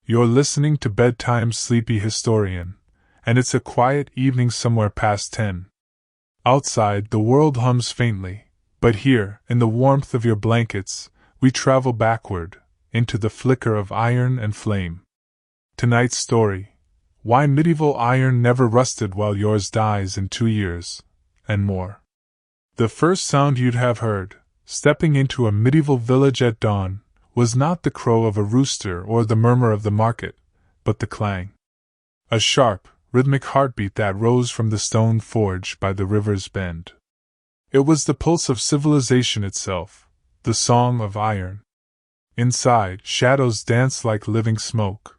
You're listening to Bedtime, Sleepy Historian, and it's a quiet evening somewhere past 10. Outside, the world hums faintly, but here, in the warmth of your blankets, we travel backward, into the flicker of iron and flame. Tonight's story: Why Medieval Iron Never Rusted While Yours Dies in 2 Years, and more. The first sound you'd have heard, stepping into a medieval village at dawn, was not the crow of a rooster or the murmur of the market, but the clang. A sharp, rhythmic heartbeat that rose from the stone forge by the river's bend. It was the pulse of civilization itself, the song of iron. Inside, shadows danced like living smoke.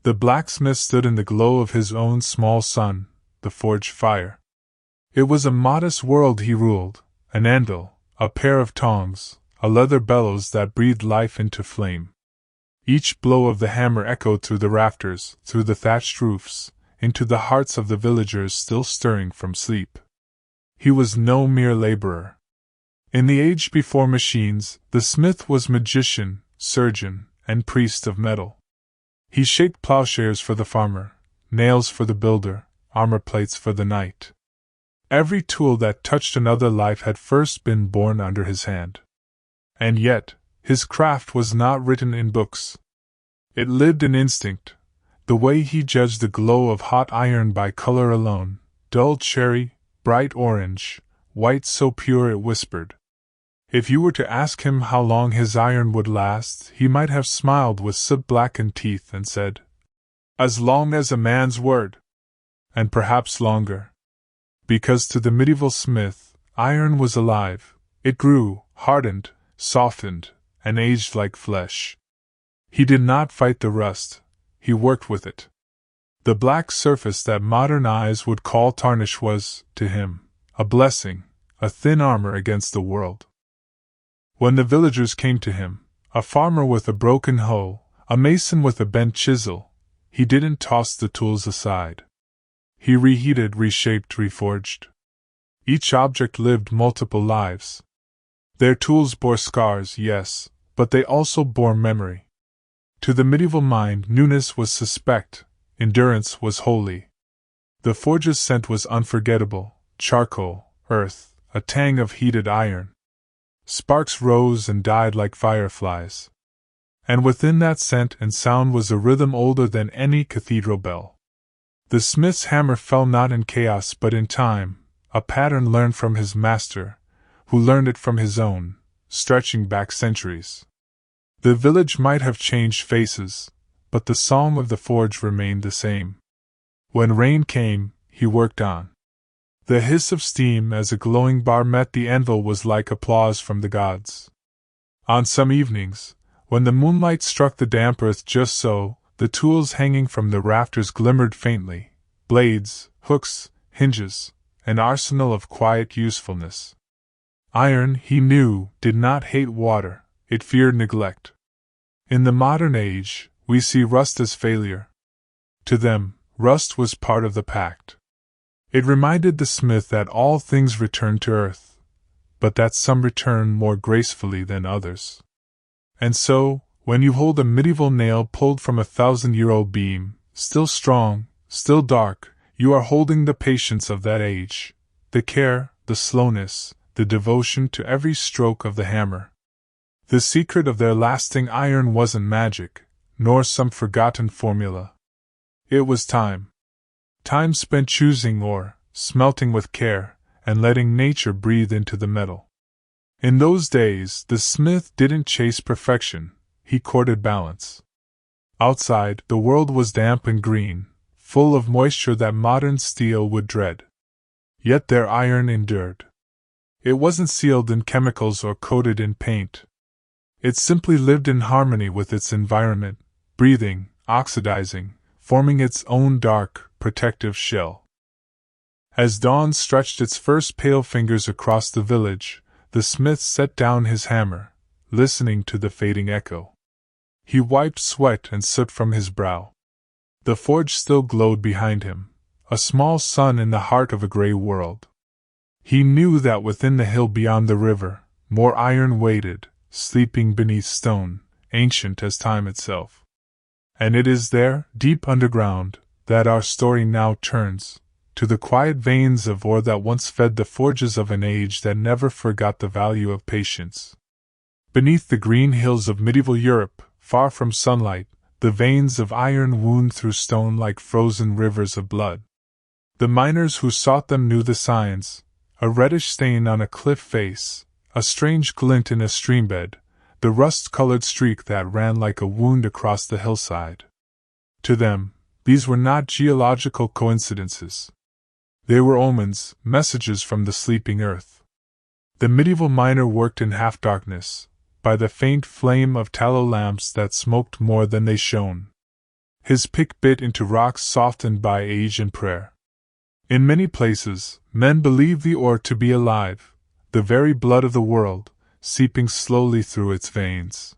The blacksmith stood in the glow of his own small sun, the forge fire. It was a modest world he ruled, an anvil, a pair of tongs, a leather bellows that breathed life into flame. Each blow of the hammer echoed through the rafters, through the thatched roofs, into the hearts of the villagers still stirring from sleep. He was no mere laborer. In the age before machines, the smith was magician, surgeon, and priest of metal. He shaped plowshares for the farmer, nails for the builder, armor plates for the knight. Every tool that touched another life had first been born under his hand. And yet, his craft was not written in books. It lived in instinct, the way he judged the glow of hot iron by color alone, dull cherry, bright orange, white so pure it whispered. If you were to ask him how long his iron would last, he might have smiled with soot-blackened teeth and said, "As long as a man's word." And perhaps longer. Because to the medieval smith, iron was alive. It grew, hardened, softened, and aged like flesh. He did not fight the rust, he worked with it. The black surface that modern eyes would call tarnish was, to him, a blessing, a thin armor against the world. When the villagers came to him, a farmer with a broken hoe, a mason with a bent chisel, he didn't toss the tools aside. He reheated, reshaped, reforged. Each object lived multiple lives. Their tools bore scars, yes, but they also bore memory. To the medieval mind, newness was suspect, endurance was holy. The forge's scent was unforgettable: charcoal, earth, a tang of heated iron. Sparks rose and died like fireflies. And within that scent and sound was a rhythm older than any cathedral bell. The smith's hammer fell not in chaos but in time, a pattern learned from his master, who learned it from his own, stretching back centuries. The village might have changed faces, but the song of the forge remained the same. When rain came, he worked on. The hiss of steam as a glowing bar met the anvil was like applause from the gods. On some evenings, when the moonlight struck the damp earth just so, the tools hanging from the rafters glimmered faintly: blades, hooks, hinges, an arsenal of quiet usefulness. Iron, he knew, did not hate water, it feared neglect. In the modern age, we see rust as failure. To them, rust was part of the pact. It reminded the smith that all things return to earth, but that some return more gracefully than others. And so, when you hold a medieval nail pulled from a 1,000-year-old beam, still strong, still dark, you are holding the patience of that age, the care, the slowness, the devotion to every stroke of the hammer. The secret of their lasting iron wasn't magic, nor some forgotten formula. It was time. Time spent choosing ore, smelting with care, and letting nature breathe into the metal. In those days, the smith didn't chase perfection, he courted balance. Outside, the world was damp and green, full of moisture that modern steel would dread. Yet their iron endured. It wasn't sealed in chemicals or coated in paint. It simply lived in harmony with its environment, breathing, oxidizing, forming its own dark, protective shell. As dawn stretched its first pale fingers across the village, the smith set down his hammer, listening to the fading echo. He wiped sweat and soot from his brow. The forge still glowed behind him, a small sun in the heart of a gray world. He knew that within the hill beyond the river, more iron waited, sleeping beneath stone, ancient as time itself. And it is there, deep underground, that our story now turns, to the quiet veins of ore that once fed the forges of an age that never forgot the value of patience. Beneath the green hills of medieval Europe, far from sunlight, the veins of iron wound through stone like frozen rivers of blood. The miners who sought them knew the signs: a reddish stain on a cliff face, a strange glint in a streambed, the rust-colored streak that ran like a wound across the hillside. To them, these were not geological coincidences. They were omens, messages from the sleeping earth. The medieval miner worked in half-darkness, by the faint flame of tallow lamps that smoked more than they shone. His pick bit into rocks softened by age and prayer. In many places, men believed the ore to be alive, the very blood of the world, seeping slowly through its veins.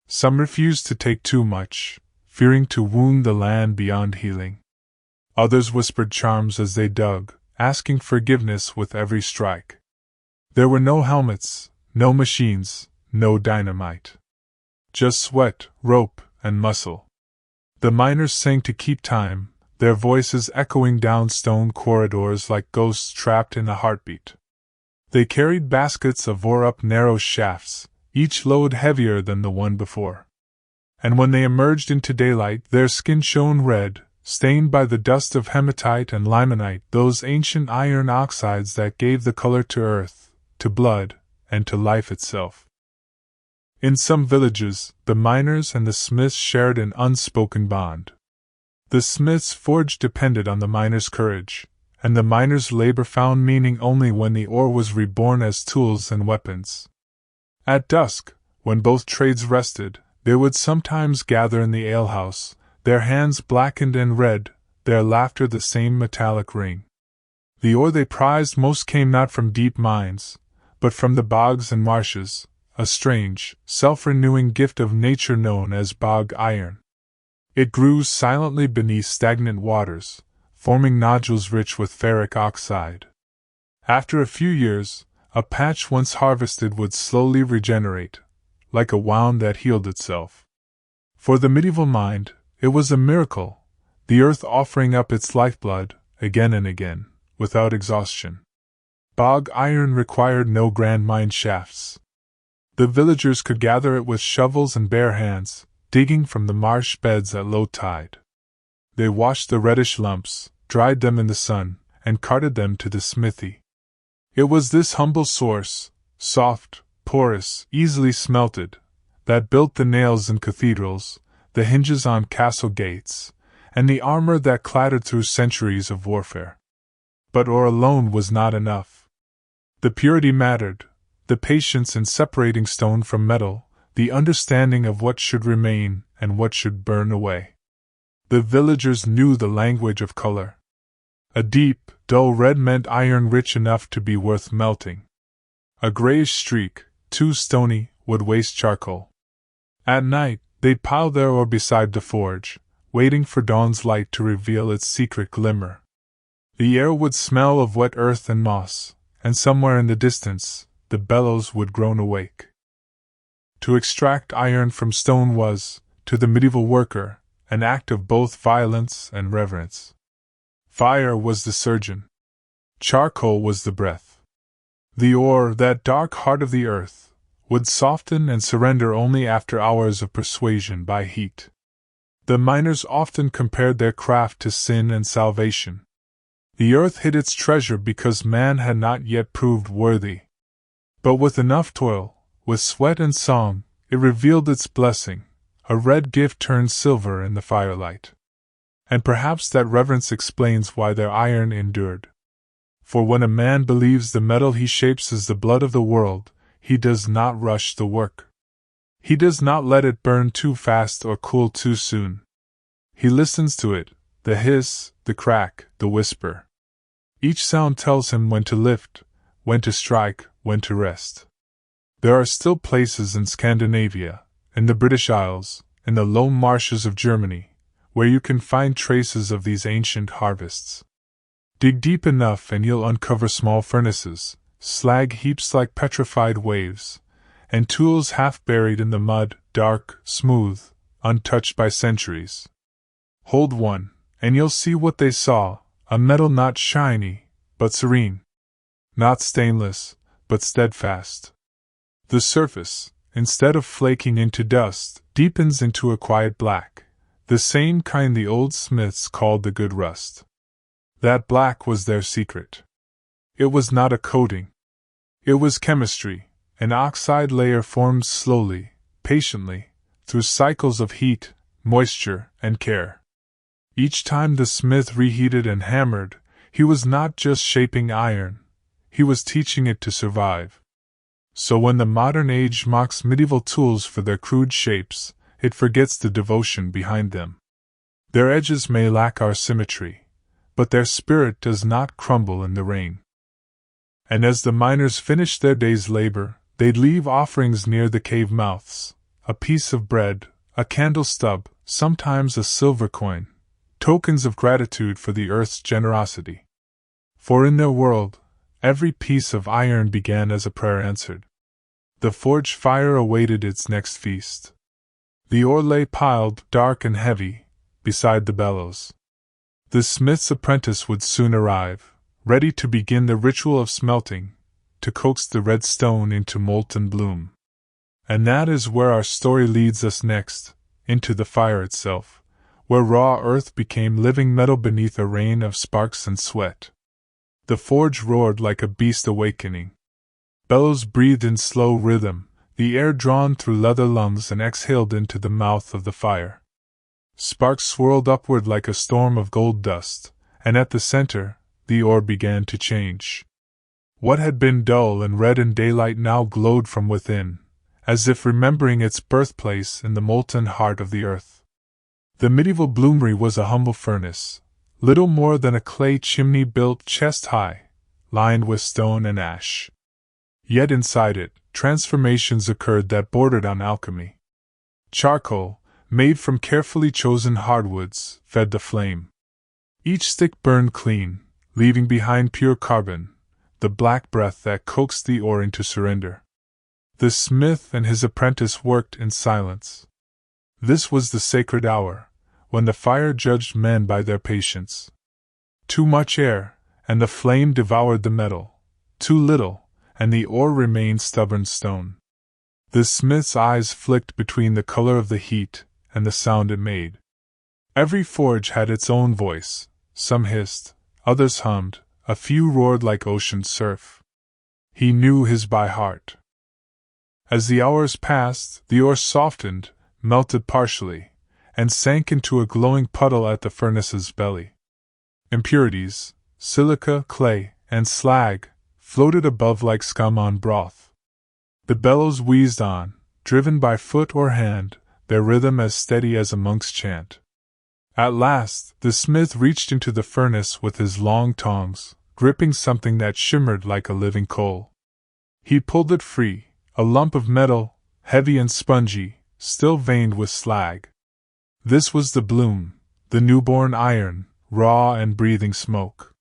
Some refused to take too much, fearing to wound the land beyond healing. Others whispered charms as they dug, asking forgiveness with every strike. There were no helmets, no machines, no dynamite. Just sweat, rope, and muscle. The miners sang to keep time, their voices echoing down stone corridors like ghosts trapped in a heartbeat. They carried baskets of ore up narrow shafts, each load heavier than the one before. And when they emerged into daylight, their skin shone red, stained by the dust of hematite and limonite, those ancient iron oxides that gave the color to earth, to blood, and to life itself. In some villages, the miners and the smiths shared an unspoken bond. The smith's forge depended on the miner's courage, and the miner's labor found meaning only when the ore was reborn as tools and weapons. At dusk, when both trades rested, they would sometimes gather in the alehouse, their hands blackened and red, their laughter the same metallic ring. The ore they prized most came not from deep mines, but from the bogs and marshes, a strange, self-renewing gift of nature known as bog iron. It grew silently beneath stagnant waters, forming nodules rich with ferric oxide. After a few years, a patch once harvested would slowly regenerate, like a wound that healed itself. For the medieval mind, it was a miracle, the earth offering up its lifeblood, again and again, without exhaustion. Bog iron required no grand mine shafts. The villagers could gather it with shovels and bare hands, digging from the marsh beds at low tide. They washed the reddish lumps, dried them in the sun, and carted them to the smithy. It was this humble source, soft, porous, easily smelted, that built the nails in cathedrals, the hinges on castle gates, and the armor that clattered through centuries of warfare. But ore alone was not enough. The purity mattered, the patience in separating stone from metal, the understanding of what should remain and what should burn away. The villagers knew the language of color. A deep, dull red meant iron rich enough to be worth melting. A grayish streak, too stony, would waste charcoal. At night, they'd pile their ore beside the forge, waiting for dawn's light to reveal its secret glimmer. The air would smell of wet earth and moss, and somewhere in the distance, the bellows would groan awake. To extract iron from stone was, to the medieval worker, an act of both violence and reverence. Fire was the surgeon. Charcoal was the breath. The ore, that dark heart of the earth, would soften and surrender only after hours of persuasion by heat. The miners often compared their craft to sin and salvation. The earth hid its treasure because man had not yet proved worthy. But with enough toil, with sweat and song, it revealed its blessing, a red gift turned silver in the firelight. And perhaps that reverence explains why their iron endured. For when a man believes the metal he shapes is the blood of the world, he does not rush the work. He does not let it burn too fast or cool too soon. He listens to it, the hiss, the crack, the whisper. Each sound tells him when to lift, when to strike, when to rest. There are still places in Scandinavia, in the British Isles, in the low marshes of Germany, where you can find traces of these ancient harvests. Dig deep enough and you'll uncover small furnaces, slag heaps like petrified waves, and tools half buried in the mud, dark, smooth, untouched by centuries. Hold one, and you'll see what they saw, a metal not shiny, but serene. Not stainless, but steadfast. The surface, instead of flaking into dust, deepens into a quiet black, the same kind the old smiths called the good rust. That black was their secret. It was not a coating. It was chemistry, an oxide layer formed slowly, patiently, through cycles of heat, moisture, and care. Each time the smith reheated and hammered, he was not just shaping iron, he was teaching it to survive. So when the modern age mocks medieval tools for their crude shapes, it forgets the devotion behind them. Their edges may lack our symmetry, but their spirit does not crumble in the rain. And as the miners finished their day's labor, they'd leave offerings near the cave mouths, a piece of bread, a candle stub, sometimes a silver coin, tokens of gratitude for the earth's generosity. For in their world, every piece of iron began as a prayer answered. The forge fire awaited its next feast. The ore lay piled, dark and heavy, beside the bellows. The smith's apprentice would soon arrive, ready to begin the ritual of smelting, to coax the red stone into molten bloom. And that is where our story leads us next, into the fire itself, where raw earth became living metal beneath a rain of sparks and sweat. The forge roared like a beast awakening. Bellows breathed in slow rhythm, the air drawn through leather lungs and exhaled into the mouth of the fire. Sparks swirled upward like a storm of gold dust, and at the center, the ore began to change. What had been dull and red in daylight now glowed from within, as if remembering its birthplace in the molten heart of the earth. The medieval bloomery was a humble furnace, little more than a clay chimney built chest-high, lined with stone and ash. Yet inside it, transformations occurred that bordered on alchemy. Charcoal, made from carefully chosen hardwoods, fed the flame. Each stick burned clean, leaving behind pure carbon, the black breath that coaxed the ore into surrender. The smith and his apprentice worked in silence. This was the sacred hour, when the fire judged men by their patience. Too much air, and the flame devoured the metal. Too little, and the ore remained stubborn stone. The smith's eyes flicked between the color of the heat and the sound it made. Every forge had its own voice. Some hissed, others hummed, a few roared like ocean surf. He knew his by heart. As the hours passed, the ore softened, melted partially, and sank into a glowing puddle at the furnace's belly. Impurities, silica, clay, and slag, floated above like scum on broth. The bellows wheezed on, driven by foot or hand, their rhythm as steady as a monk's chant. At last, the smith reached into the furnace with his long tongs, gripping something that shimmered like a living coal. He pulled it free, a lump of metal, heavy and spongy, still veined with slag. This was the bloom, the newborn iron, raw and breathing smoke.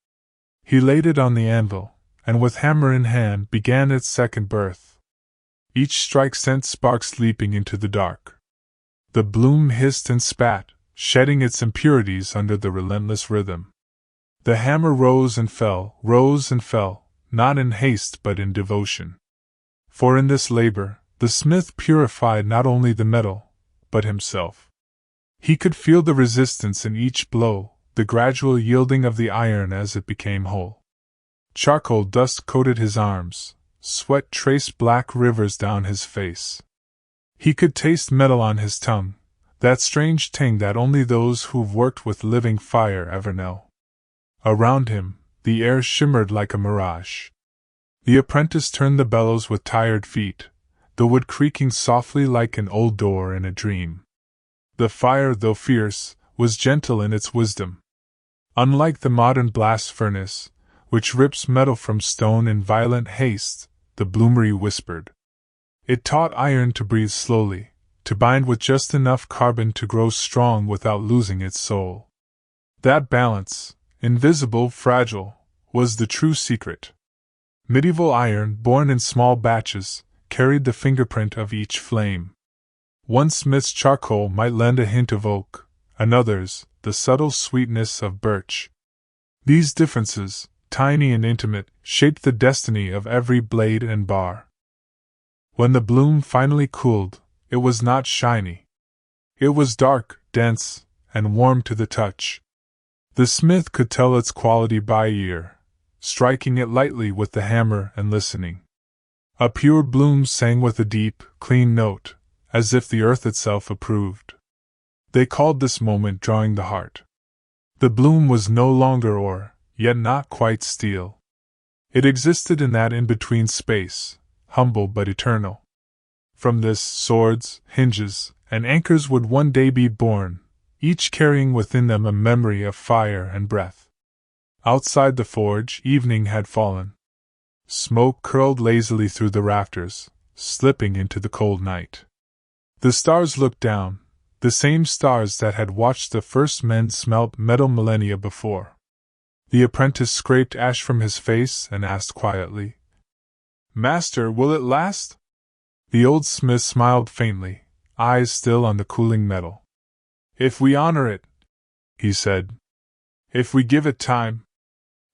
He laid it on the anvil, and with hammer in hand began its second birth. Each strike sent sparks leaping into the dark. The bloom hissed and spat, shedding its impurities under the relentless rhythm. The hammer rose and fell, not in haste but in devotion. For in this labor, the smith purified not only the metal, but himself. He could feel the resistance in each blow, the gradual yielding of the iron as it became whole. Charcoal dust coated his arms, sweat traced black rivers down his face. He could taste metal on his tongue, that strange ting that only those who've worked with living fire ever know. Around him, the air shimmered like a mirage. The apprentice turned the bellows with tired feet, the wood creaking softly like an old door in a dream. The fire, though fierce, was gentle in its wisdom. Unlike the modern blast furnace, which rips metal from stone in violent haste, the bloomery whispered. It taught iron to breathe slowly, to bind with just enough carbon to grow strong without losing its soul. That balance, invisible, fragile, was the true secret. Medieval iron, born in small batches, carried the fingerprint of each flame. One smith's charcoal might lend a hint of oak, another's the subtle sweetness of birch. These differences, tiny and intimate, shaped the destiny of every blade and bar. When the bloom finally cooled, it was not shiny. It was dark, dense, and warm to the touch. The smith could tell its quality by ear, striking it lightly with the hammer and listening. A pure bloom sang with a deep, clean note, as if the earth itself approved. They called this moment drawing the heart. The bloom was no longer ore, yet not quite steel. It existed in that in-between space, humble but eternal. From this, swords, hinges, and anchors would one day be born, each carrying within them a memory of fire and breath. Outside the forge, evening had fallen. Smoke curled lazily through the rafters, slipping into the cold night. The stars looked down, the same stars that had watched the first men smelt metal millennia before. The apprentice scraped ash from his face and asked quietly, "Master, will it last?" The old smith smiled faintly, eyes still on the cooling metal. "If we honor it," he said. "If we give it time.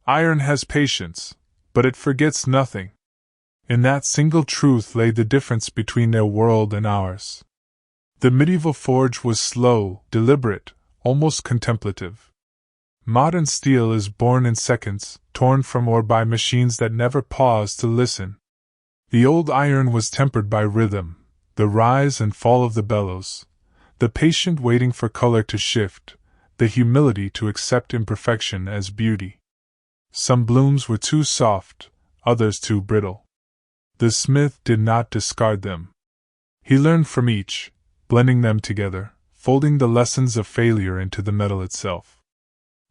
Iron has patience, but it forgets nothing." In that single truth lay the difference between their world and ours. The medieval forge was slow, deliberate, almost contemplative. Modern steel is born in seconds, torn from ore by machines that never pause to listen. The old iron was tempered by rhythm, the rise and fall of the bellows, the patient waiting for color to shift, the humility to accept imperfection as beauty. Some blooms were too soft, others too brittle. The smith did not discard them. He learned from each, blending them together, folding the lessons of failure into the metal itself.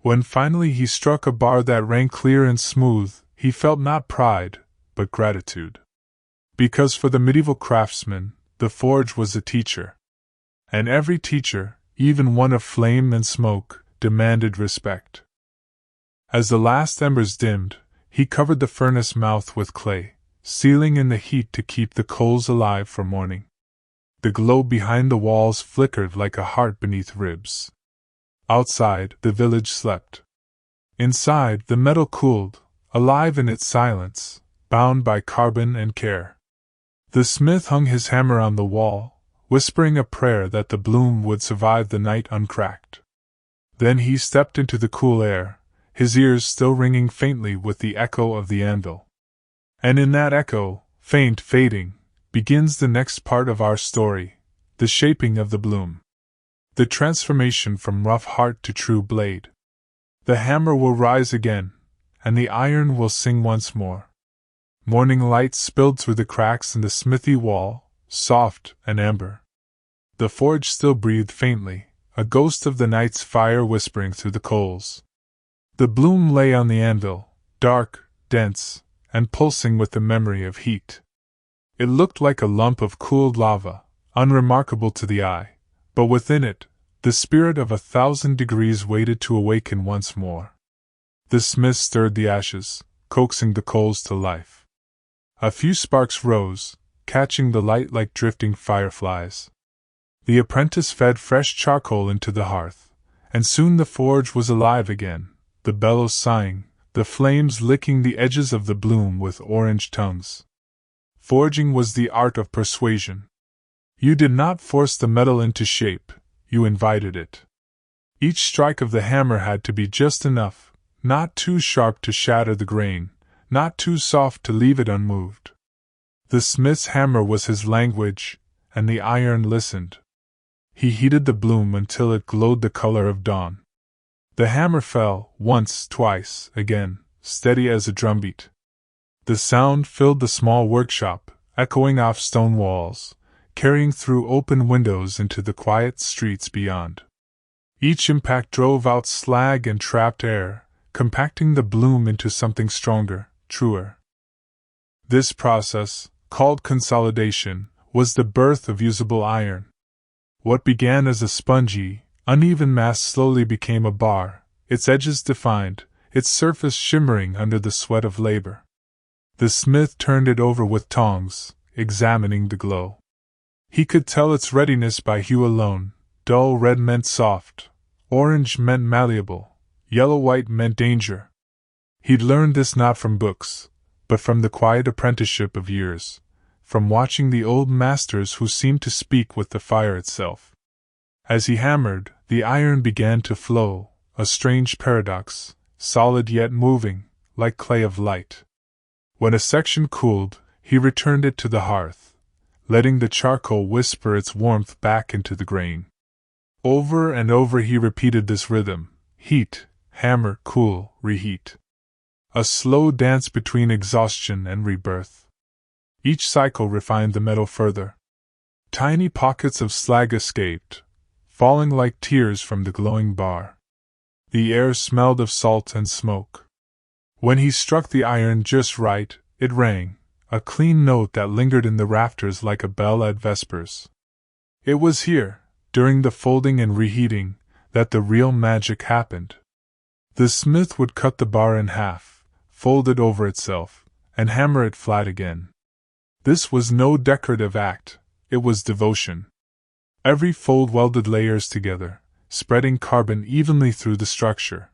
When finally he struck a bar that rang clear and smooth, he felt not pride, but gratitude. Because for the medieval craftsman, the forge was a teacher. And every teacher, even one of flame and smoke, demanded respect. As the last embers dimmed, he covered the furnace mouth with clay, sealing in the heat to keep the coals alive for morning. The glow behind the walls flickered like a heart beneath ribs. Outside, the village slept. Inside, the metal cooled, alive in its silence, bound by carbon and care. The smith hung his hammer on the wall, whispering a prayer that the bloom would survive the night uncracked. Then he stepped into the cool air, his ears still ringing faintly with the echo of the anvil. And in that echo, faint, fading, begins the next part of our story, the shaping of the bloom. The transformation from rough heart to true blade. The hammer will rise again, and the iron will sing once more. Morning light spilled through the cracks in the smithy wall, soft and amber. The forge still breathed faintly, a ghost of the night's fire whispering through the coals. The bloom lay on the anvil, dark, dense, and pulsing with the memory of heat. It looked like a lump of cooled lava, unremarkable to the eye, but within it, the spirit of 1,000 degrees waited to awaken once more. The smith stirred the ashes, coaxing the coals to life. A few sparks rose, catching the light like drifting fireflies. The apprentice fed fresh charcoal into the hearth, and soon the forge was alive again, the bellows sighing, the flames licking the edges of the bloom with orange tongues. Forging was the art of persuasion. You did not force the metal into shape, you invited it. Each strike of the hammer had to be just enough, not too sharp to shatter the grain, not too soft to leave it unmoved. The smith's hammer was his language, and the iron listened. He heated the bloom until it glowed the color of dawn. The hammer fell, once, twice, again, steady as a drumbeat. The sound filled the small workshop, echoing off stone walls, carrying through open windows into the quiet streets beyond. Each impact drove out slag and trapped air, compacting the bloom into something stronger, truer. This process, called consolidation, was the birth of usable iron. What began as a spongy, uneven mass slowly became a bar, its edges defined, its surface shimmering under the sweat of labor. The smith turned it over with tongs, examining the glow. He could tell its readiness by hue alone. Dull red meant soft, orange meant malleable, yellow-white meant danger. He'd learned this not from books, but from the quiet apprenticeship of years, from watching the old masters who seemed to speak with the fire itself. As he hammered, the iron began to flow, a strange paradox, solid yet moving, like clay of light. When a section cooled, he returned it to the hearth, letting the charcoal whisper its warmth back into the grain. Over and over he repeated this rhythm: heat, hammer, cool, reheat. A slow dance between exhaustion and rebirth. Each cycle refined the metal further. Tiny pockets of slag escaped, falling like tears from the glowing bar. The air smelled of salt and smoke. When he struck the iron just right, it rang, a clean note that lingered in the rafters like a bell at vespers. It was here, during the folding and reheating, that the real magic happened. The smith would cut the bar in half, fold it over itself, and hammer it flat again. This was no decorative act, it was devotion. Every fold welded layers together, spreading carbon evenly through the structure.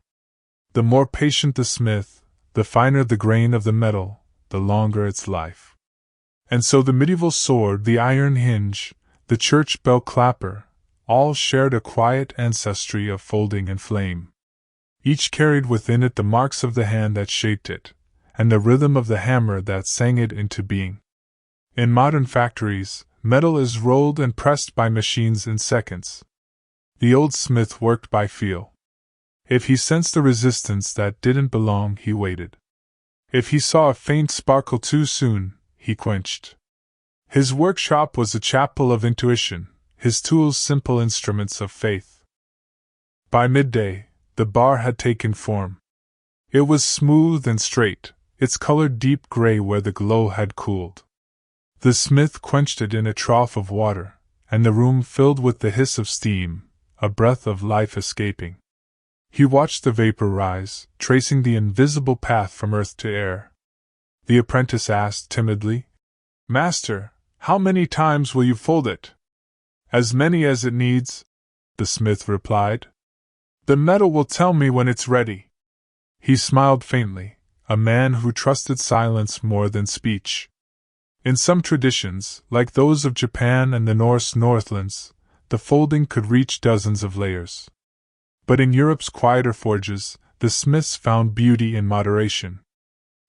The more patient the smith, the finer the grain of the metal, the longer its life. And so the medieval sword, the iron hinge, the church bell clapper, all shared a quiet ancestry of folding and flame. Each carried within it the marks of the hand that shaped it, and the rhythm of the hammer that sang it into being. In modern factories, metal is rolled and pressed by machines in seconds. The old smith worked by feel. If he sensed a resistance that didn't belong, he waited. If he saw a faint sparkle too soon, he quenched. His workshop was a chapel of intuition, his tools simple instruments of faith. By midday, the bar had taken form. It was smooth and straight, its color deep gray where the glow had cooled. The smith quenched it in a trough of water, and the room filled with the hiss of steam, a breath of life escaping. He watched the vapor rise, tracing the invisible path from earth to air. The apprentice asked timidly, "Master, how many times will you fold it?" "As many as it needs," the smith replied. "The metal will tell me when it's ready." He smiled faintly, a man who trusted silence more than speech. In some traditions, like those of Japan and the Norse Northlands, the folding could reach dozens of layers. But in Europe's quieter forges, the smiths found beauty in moderation.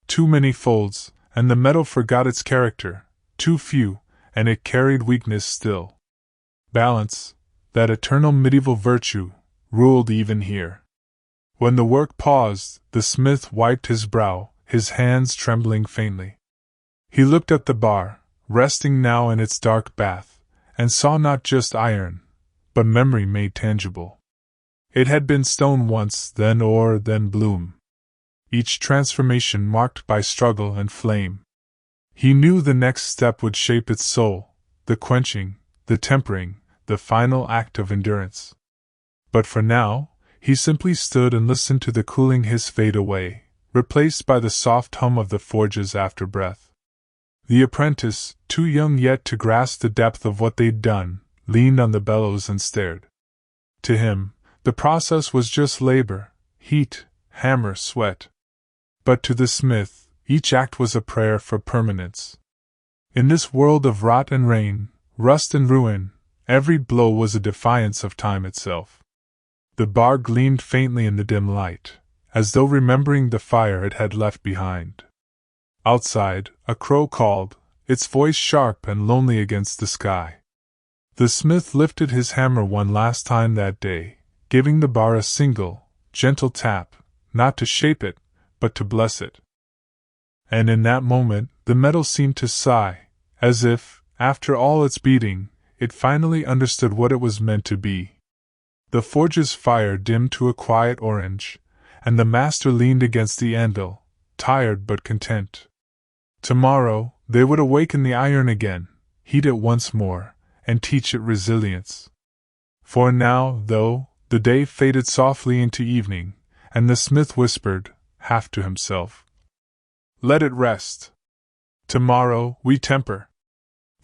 Too many folds, and the metal forgot its character; too few, and it carried weakness still. Balance, that eternal medieval virtue, ruled even here. When the work paused, the smith wiped his brow, his hands trembling faintly. He looked at the bar, resting now in its dark bath, and saw not just iron, but memory made tangible. It had been stone once, then ore, then bloom. Each transformation marked by struggle and flame. He knew the next step would shape its soul, the quenching, the tempering, the final act of endurance. But for now, he simply stood and listened to the cooling hiss fade away, replaced by the soft hum of the forge's afterbreath. The apprentice, too young yet to grasp the depth of what they'd done, leaned on the bellows and stared. To him, the process was just labor, heat, hammer, sweat. But to the smith, each act was a prayer for permanence. In this world of rot and rain, rust and ruin, every blow was a defiance of time itself. The bar gleamed faintly in the dim light, as though remembering the fire it had left behind. Outside, a crow called, its voice sharp and lonely against the sky. The smith lifted his hammer one last time that day, giving the bar a single, gentle tap, not to shape it, but to bless it. And in that moment, the metal seemed to sigh, as if, after all its beating, it finally understood what it was meant to be. The forge's fire dimmed to a quiet orange, and the master leaned against the anvil, tired but content. Tomorrow, they would awaken the iron again, heat it once more, and teach it resilience. For now, though, the day faded softly into evening, and the smith whispered, half to himself, "Let it rest. Tomorrow we temper."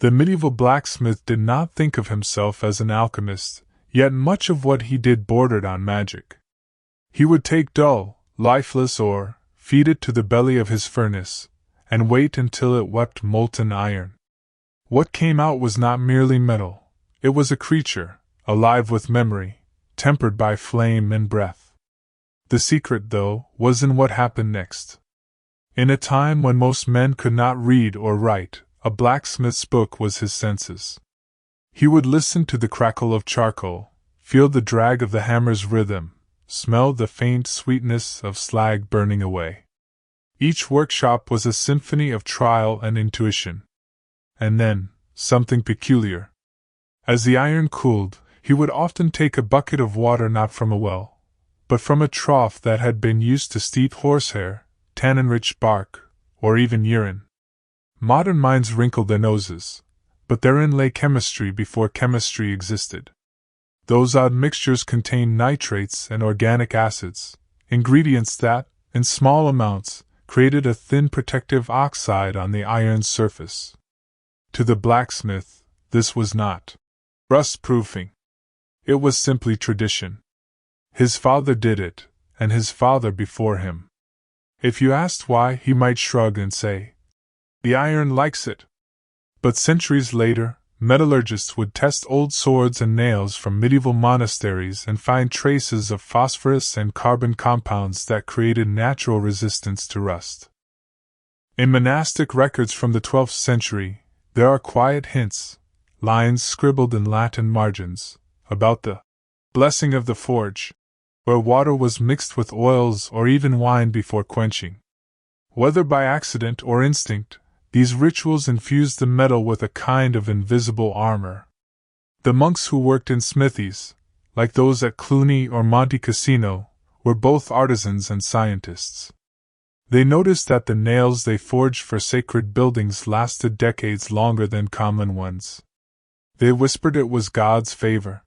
The medieval blacksmith did not think of himself as an alchemist, yet much of what he did bordered on magic. He would take dull, lifeless ore, feed it to the belly of his furnace, and wait until it wept molten iron. What came out was not merely metal, it was a creature, alive with memory, tempered by flame and breath. The secret, though, was in what happened next. In a time when most men could not read or write, a blacksmith's book was his senses. He would listen to the crackle of charcoal, feel the drag of the hammer's rhythm, smell the faint sweetness of slag burning away. Each workshop was a symphony of trial and intuition. And then, something peculiar. As the iron cooled, he would often take a bucket of water not from a well, but from a trough that had been used to steep horsehair, tannin-rich bark, or even urine. Modern minds wrinkled their noses, but therein lay chemistry before chemistry existed. Those odd mixtures contained nitrates and organic acids, ingredients that, in small amounts, created a thin protective oxide on the iron's surface. To the blacksmith, this was not rust-proofing. It was simply tradition. His father did it, and his father before him. If you asked why, he might shrug and say, "The iron likes it." But centuries later, metallurgists would test old swords and nails from medieval monasteries and find traces of phosphorus and carbon compounds that created natural resistance to rust. In monastic records from the 12th century, there are quiet hints, lines scribbled in Latin margins, about the blessing of the forge, where water was mixed with oils or even wine before quenching. Whether by accident or instinct, these rituals infused the metal with a kind of invisible armor. The monks who worked in smithies, like those at Cluny or Monte Cassino, were both artisans and scientists. They noticed that the nails they forged for sacred buildings lasted decades longer than common ones. They whispered it was God's favor.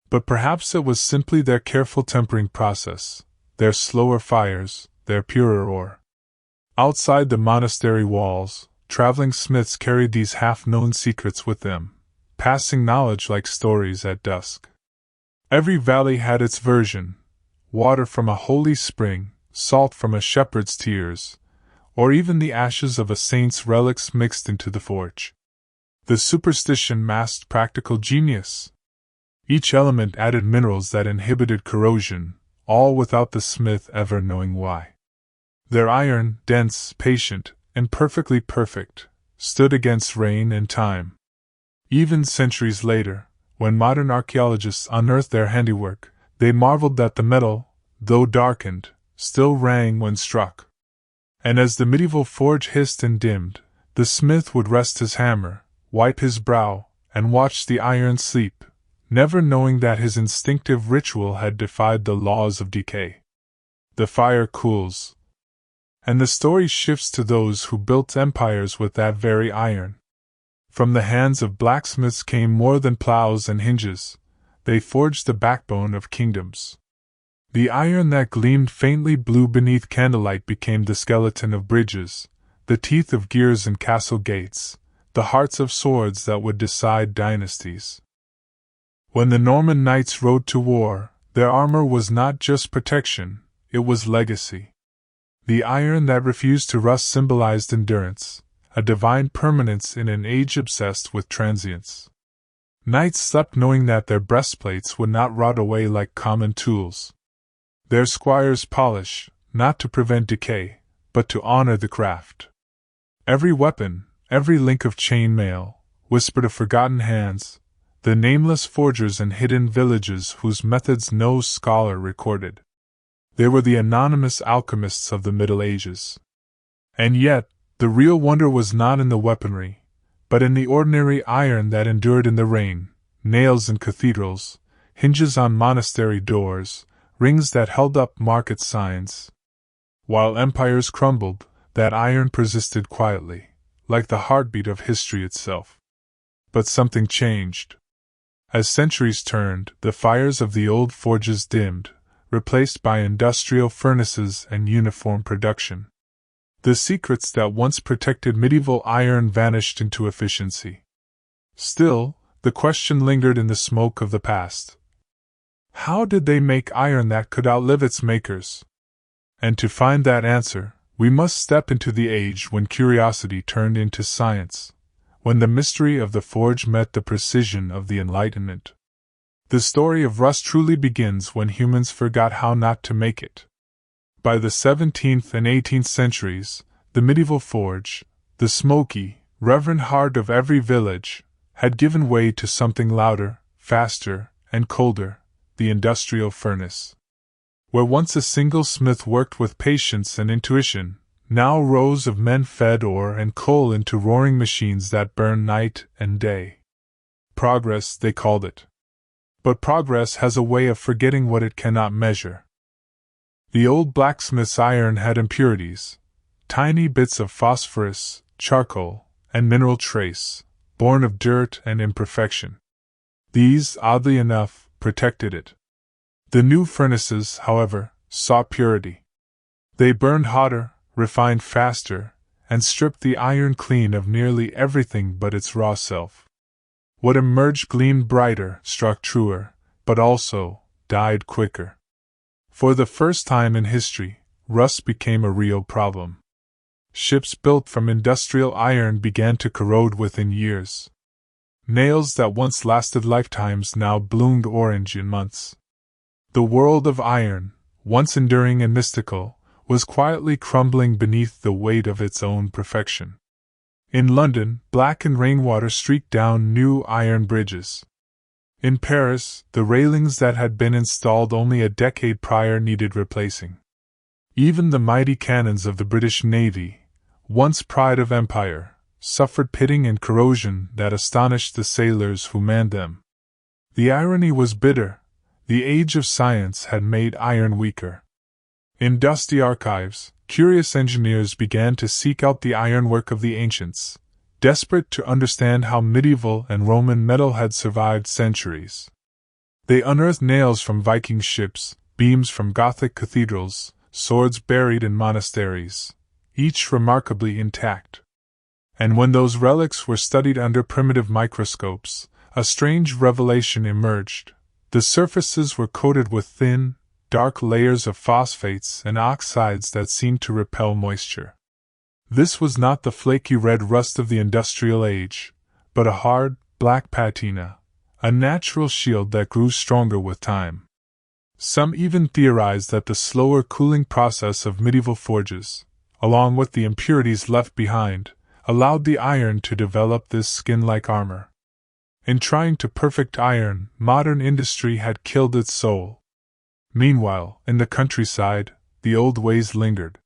But perhaps it was simply their careful tempering process, their slower fires, their purer ore. Outside the monastery walls, traveling smiths carried these half-known secrets with them, passing knowledge like stories at dusk. Every valley had its version: water from a holy spring, salt from a shepherd's tears, or even the ashes of a saint's relics mixed into the forge. The superstition masked practical genius. Each element added minerals that inhibited corrosion, all without the smith ever knowing why. Their iron, dense, patient, and perfectly perfect, stood against rain and time. Even centuries later, when modern archaeologists unearthed their handiwork, they marveled that the metal, though darkened, still rang when struck. And as the medieval forge hissed and dimmed, the smith would rest his hammer, wipe his brow, and watch the iron sleep, never knowing that his instinctive ritual had defied the laws of decay. The fire cools, and the story shifts to those who built empires with that very iron. From the hands of blacksmiths came more than plows and hinges. They forged the backbone of kingdoms. The iron that gleamed faintly blue beneath candlelight became the skeleton of bridges, the teeth of gears and castle gates, the hearts of swords that would decide dynasties. When the Norman knights rode to war, their armor was not just protection, it was legacy. The iron that refused to rust symbolized endurance, a divine permanence in an age obsessed with transience. Knights slept knowing that their breastplates would not rot away like common tools. Their squires polish, not to prevent decay, but to honor the craft. Every weapon, every link of chain mail, whispered of forgotten hands, the nameless forgers in hidden villages whose methods no scholar recorded. They were the anonymous alchemists of the Middle Ages. And yet, the real wonder was not in the weaponry, but in the ordinary iron that endured in the rain, nails in cathedrals, hinges on monastery doors, rings that held up market signs. While empires crumbled, that iron persisted quietly, like the heartbeat of history itself. But something changed. As centuries turned, the fires of the old forges dimmed, replaced by industrial furnaces and uniform production. The secrets that once protected medieval iron vanished into efficiency. Still, the question lingered in the smoke of the past. How did they make iron that could outlive its makers? And to find that answer, we must step into the age when curiosity turned into science, when the mystery of the forge met the precision of the Enlightenment. The story of rust truly begins when humans forgot how not to make it. By the 17th and 18th centuries, the medieval forge, the smoky, reverent heart of every village, had given way to something louder, faster, and colder, the industrial furnace. Where once a single smith worked with patience and intuition, now rows of men fed ore and coal into roaring machines that burn night and day. Progress, they called it. But progress has a way of forgetting what it cannot measure. The old blacksmith's iron had impurities, tiny bits of phosphorus, charcoal, and mineral trace, born of dirt and imperfection. These, oddly enough, protected it. The new furnaces, however, sought purity. They burned hotter, refined faster, and stripped the iron clean of nearly everything but its raw self. What emerged gleamed brighter, struck truer, but also died quicker. For the first time in history, rust became a real problem. Ships built from industrial iron began to corrode within years. Nails that once lasted lifetimes now bloomed orange in months. The world of iron, once enduring and mystical, was quietly crumbling beneath the weight of its own perfection. In London, blackened rainwater streaked down new iron bridges. In Paris, the railings that had been installed only a decade prior needed replacing. Even the mighty cannons of the British Navy, once pride of empire, suffered pitting and corrosion that astonished the sailors who manned them. The irony was bitter. The age of science had made iron weaker. In dusty archives, curious engineers began to seek out the ironwork of the ancients, desperate to understand how medieval and Roman metal had survived centuries. They unearthed nails from Viking ships, beams from Gothic cathedrals, swords buried in monasteries, each remarkably intact. And when those relics were studied under primitive microscopes, a strange revelation emerged. The surfaces were coated with thin, dark layers of phosphates and oxides that seemed to repel moisture. This was not the flaky red rust of the industrial age, but a hard, black patina, a natural shield that grew stronger with time. Some even theorized that the slower cooling process of medieval forges, along with the impurities left behind, allowed the iron to develop this skin-like armor. In trying to perfect iron, modern industry had killed its soul. Meanwhile, in the countryside, the old ways lingered.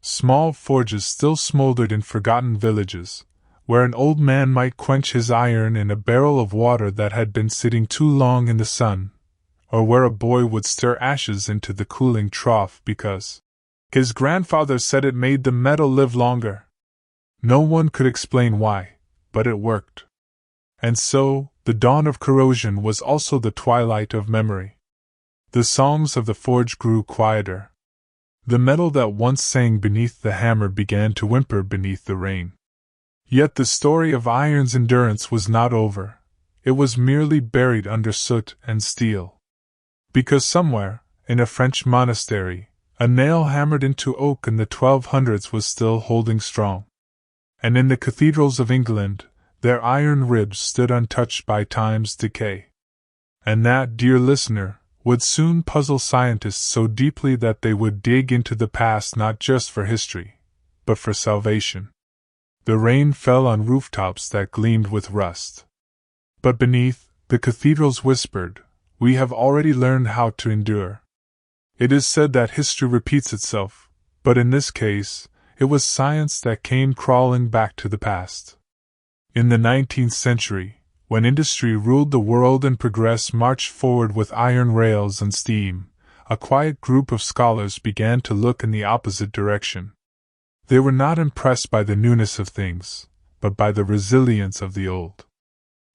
Small forges still smoldered in forgotten villages, where an old man might quench his iron in a barrel of water that had been sitting too long in the sun, or where a boy would stir ashes into the cooling trough because his grandfather said it made the metal live longer. No one could explain why, but it worked. And so, the dawn of corrosion was also the twilight of memory. The songs of the forge grew quieter. The metal that once sang beneath the hammer began to whimper beneath the rain. Yet the story of iron's endurance was not over. It was merely buried under soot and steel. Because somewhere, in a French monastery, a nail hammered into oak in the 1200s was still holding strong. And in the cathedrals of England, their iron ribs stood untouched by time's decay. And that, dear listener, would soon puzzle scientists so deeply that they would dig into the past not just for history, but for salvation. The rain fell on rooftops that gleamed with rust. But beneath, the cathedrals whispered, "We have already learned how to endure." It is said that history repeats itself, but in this case, it was science that came crawling back to the past. In the 19th century, when industry ruled the world and progress marched forward with iron rails and steam, a quiet group of scholars began to look in the opposite direction. They were not impressed by the newness of things, but by the resilience of the old.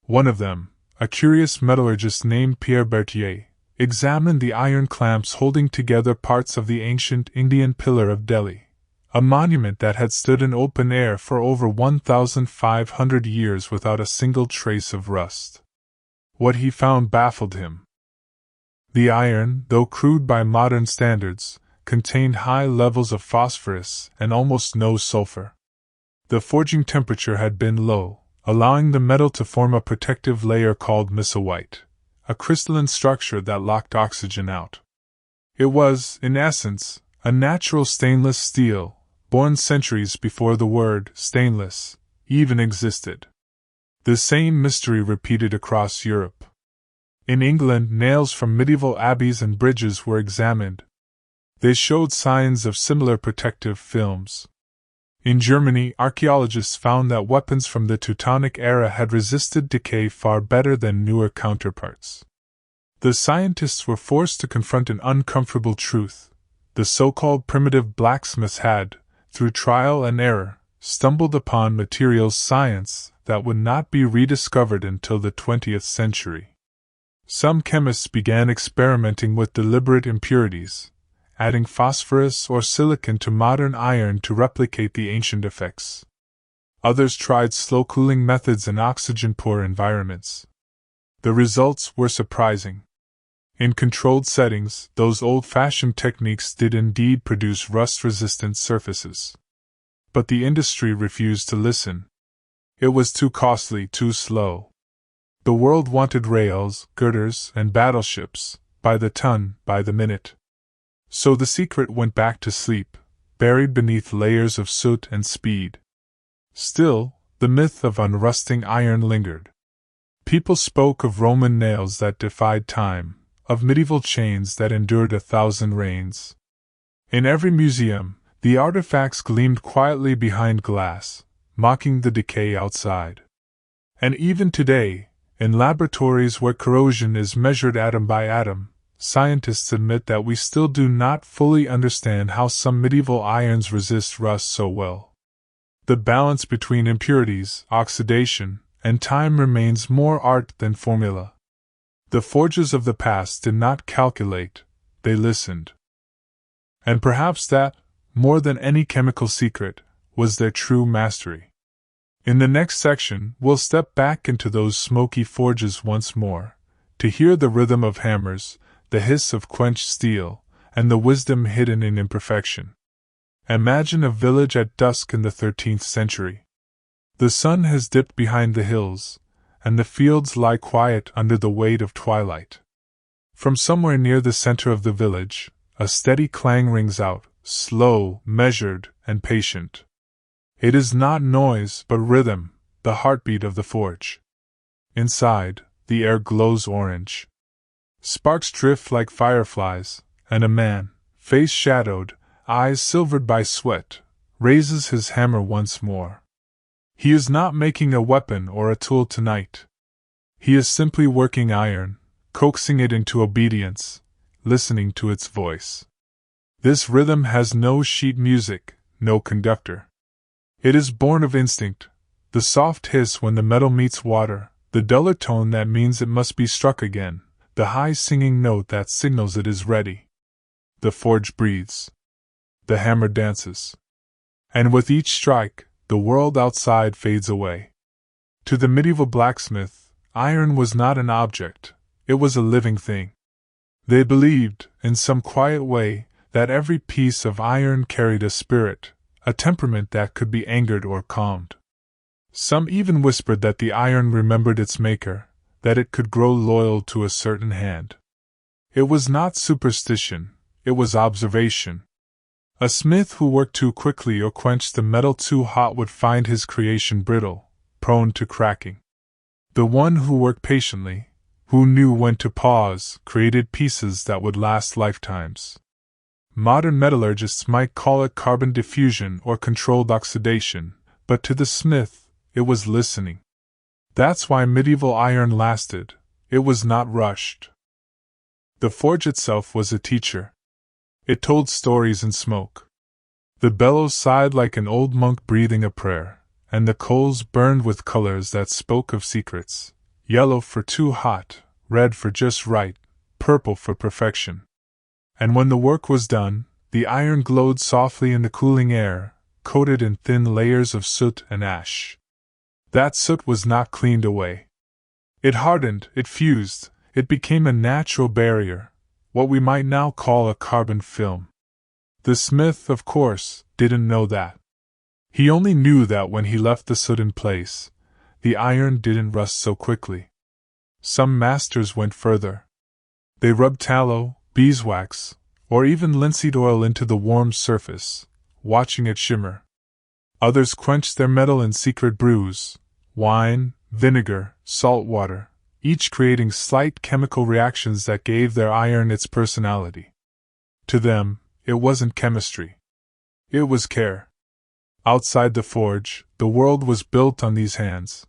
One of them, a curious metallurgist named Pierre Berthier, examined the iron clamps holding together parts of the ancient Indian pillar of Delhi, a monument that had stood in open air for over 1,500 years without a single trace of rust. What he found baffled him. The iron, though crude by modern standards, contained high levels of phosphorus and almost no sulfur. The forging temperature had been low, allowing the metal to form a protective layer called mesowite, a crystalline structure that locked oxygen out. It was, in essence, a natural stainless steel, born centuries before the word stainless even existed. The same mystery repeated across Europe. In England, nails from medieval abbeys and bridges were examined. They showed signs of similar protective films. In Germany, archaeologists found that weapons from the Teutonic era had resisted decay far better than newer counterparts. The scientists were forced to confront an uncomfortable truth. The so-called primitive blacksmiths had, through trial and error, stumbled upon materials science that would not be rediscovered until the 20th century. Some chemists began experimenting with deliberate impurities, adding phosphorus or silicon to modern iron to replicate the ancient effects. Others tried slow cooling methods in oxygen-poor environments. The results were surprising. In controlled settings, those old-fashioned techniques did indeed produce rust-resistant surfaces. But the industry refused to listen. It was too costly, too slow. The world wanted rails, girders, and battleships, by the ton, by the minute. So the secret went back to sleep, buried beneath layers of soot and speed. Still, the myth of unrusting iron lingered. People spoke of Roman nails that defied time, of medieval chains that endured 1,000 rains. In every museum, the artifacts gleamed quietly behind glass, mocking the decay outside. And even today, in laboratories where corrosion is measured atom by atom, scientists admit that we still do not fully understand how some medieval irons resist rust so well. The balance between impurities, oxidation, and time remains more art than formula. The forgers of the past did not calculate, they listened. And perhaps that, more than any chemical secret, was their true mastery. In the next section, we'll step back into those smoky forges once more, to hear the rhythm of hammers, the hiss of quenched steel, and the wisdom hidden in imperfection. Imagine a village at dusk in the 13th century. The sun has dipped behind the hills, and the fields lie quiet under the weight of twilight. From somewhere near the center of the village, a steady clang rings out, slow, measured, and patient. It is not noise but rhythm, the heartbeat of the forge. Inside, the air glows orange. Sparks drift like fireflies, and a man, face shadowed, eyes silvered by sweat, raises his hammer once more. He is not making a weapon or a tool tonight. He is simply working iron, coaxing it into obedience, listening to its voice. This rhythm has no sheet music, no conductor. It is born of instinct, the soft hiss when the metal meets water, the duller tone that means it must be struck again, the high singing note that signals it is ready. The forge breathes. The hammer dances. And with each strike, the world outside fades away. To the medieval blacksmith, iron was not an object, it was a living thing. They believed, in some quiet way, that every piece of iron carried a spirit, a temperament that could be angered or calmed. Some even whispered that the iron remembered its maker, that it could grow loyal to a certain hand. It was not superstition, it was observation. A smith who worked too quickly or quenched the metal too hot would find his creation brittle, prone to cracking. The one who worked patiently, who knew when to pause, created pieces that would last lifetimes. Modern metallurgists might call it carbon diffusion or controlled oxidation, but to the smith, it was listening. That's why medieval iron lasted, it was not rushed. The forge itself was a teacher. It told stories in smoke. The bellows sighed like an old monk breathing a prayer, and the coals burned with colors that spoke of secrets, yellow for too hot, red for just right, purple for perfection. And when the work was done, The iron glowed softly in the cooling air, coated in thin layers of soot and ash. That soot was not cleaned away. It hardened, it fused, it became a natural barrier, what we might now call a carbon film. The smith, of course, didn't know that. He only knew that when he left the soot in place, the iron didn't rust so quickly. Some masters went further. They rubbed tallow, beeswax, or even linseed oil into the warm surface, watching it shimmer. Others quenched their metal in secret brews, wine, vinegar, salt water, each creating slight chemical reactions that gave their iron its personality. To them, it wasn't chemistry. It was care. Outside the forge, the world was built on these hands.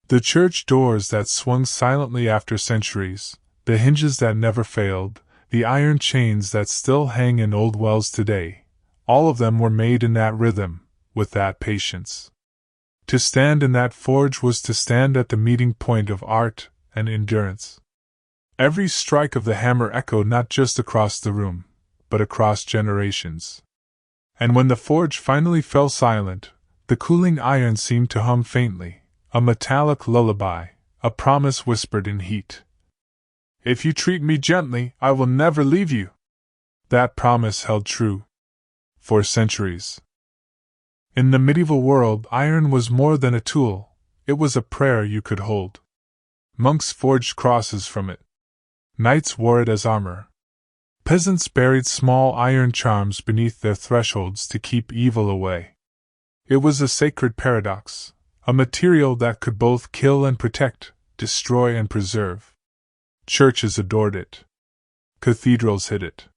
The church doors that swung silently after centuries, the hinges that never failed, the iron chains that still hang in old wells today, all of them were made in that rhythm, with that patience. To stand in that forge was to stand at the meeting point of art and endurance. Every strike of the hammer echoed not just across the room, but across generations. And when the forge finally fell silent, the cooling iron seemed to hum faintly, a metallic lullaby, a promise whispered in heat. "If you treat me gently, I will never leave you." That promise held true. For centuries. In the medieval world, iron was more than a tool, it was a prayer you could hold. Monks forged crosses from it. Knights wore it as armor. Peasants buried small iron charms beneath their thresholds to keep evil away. It was a sacred paradox, a material that could both kill and protect, destroy and preserve. Churches adored it. Cathedrals hid it.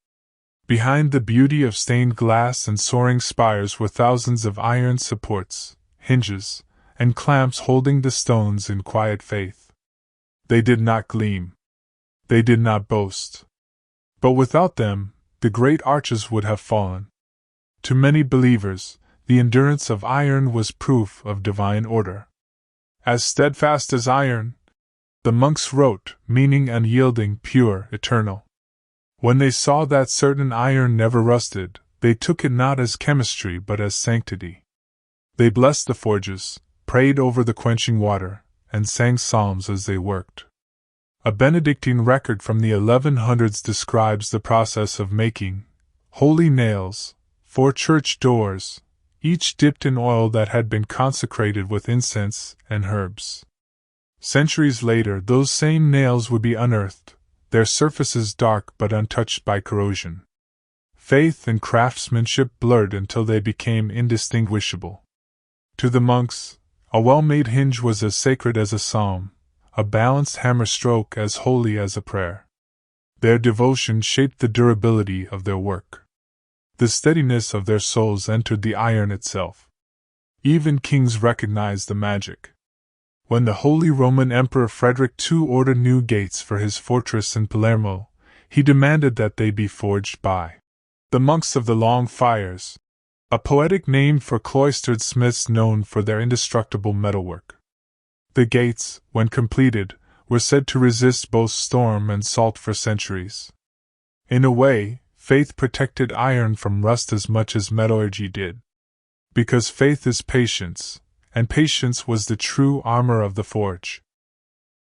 Behind the beauty of stained glass and soaring spires were thousands of iron supports, hinges, and clamps holding the stones in quiet faith. They did not gleam. They did not boast. But without them, the great arches would have fallen. To many believers, the endurance of iron was proof of divine order. As steadfast as iron, the monks wrote, meaning unyielding, pure, eternal. When they saw that certain iron never rusted, they took it not as chemistry but as sanctity. They blessed the forges, prayed over the quenching water, and sang psalms as they worked. A Benedictine record from the 1100s describes the process of making holy nails for church doors, each dipped in oil that had been consecrated with incense and herbs. Centuries later, those same nails would be unearthed, their surfaces dark but untouched by corrosion. Faith and craftsmanship blurred until they became indistinguishable. To the monks, a well-made hinge was as sacred as a psalm, a balanced hammer stroke as holy as a prayer. Their devotion shaped the durability of their work. The steadiness of their souls entered the iron itself. Even kings recognized the magic. When the Holy Roman Emperor Frederick II ordered new gates for his fortress in Palermo, he demanded that they be forged by the monks of the Long Fires, a poetic name for cloistered smiths known for their indestructible metalwork. The gates, when completed, were said to resist both storm and salt for centuries. In a way, faith protected iron from rust as much as metallurgy did. Because faith is patience, and patience was the true armor of the forge.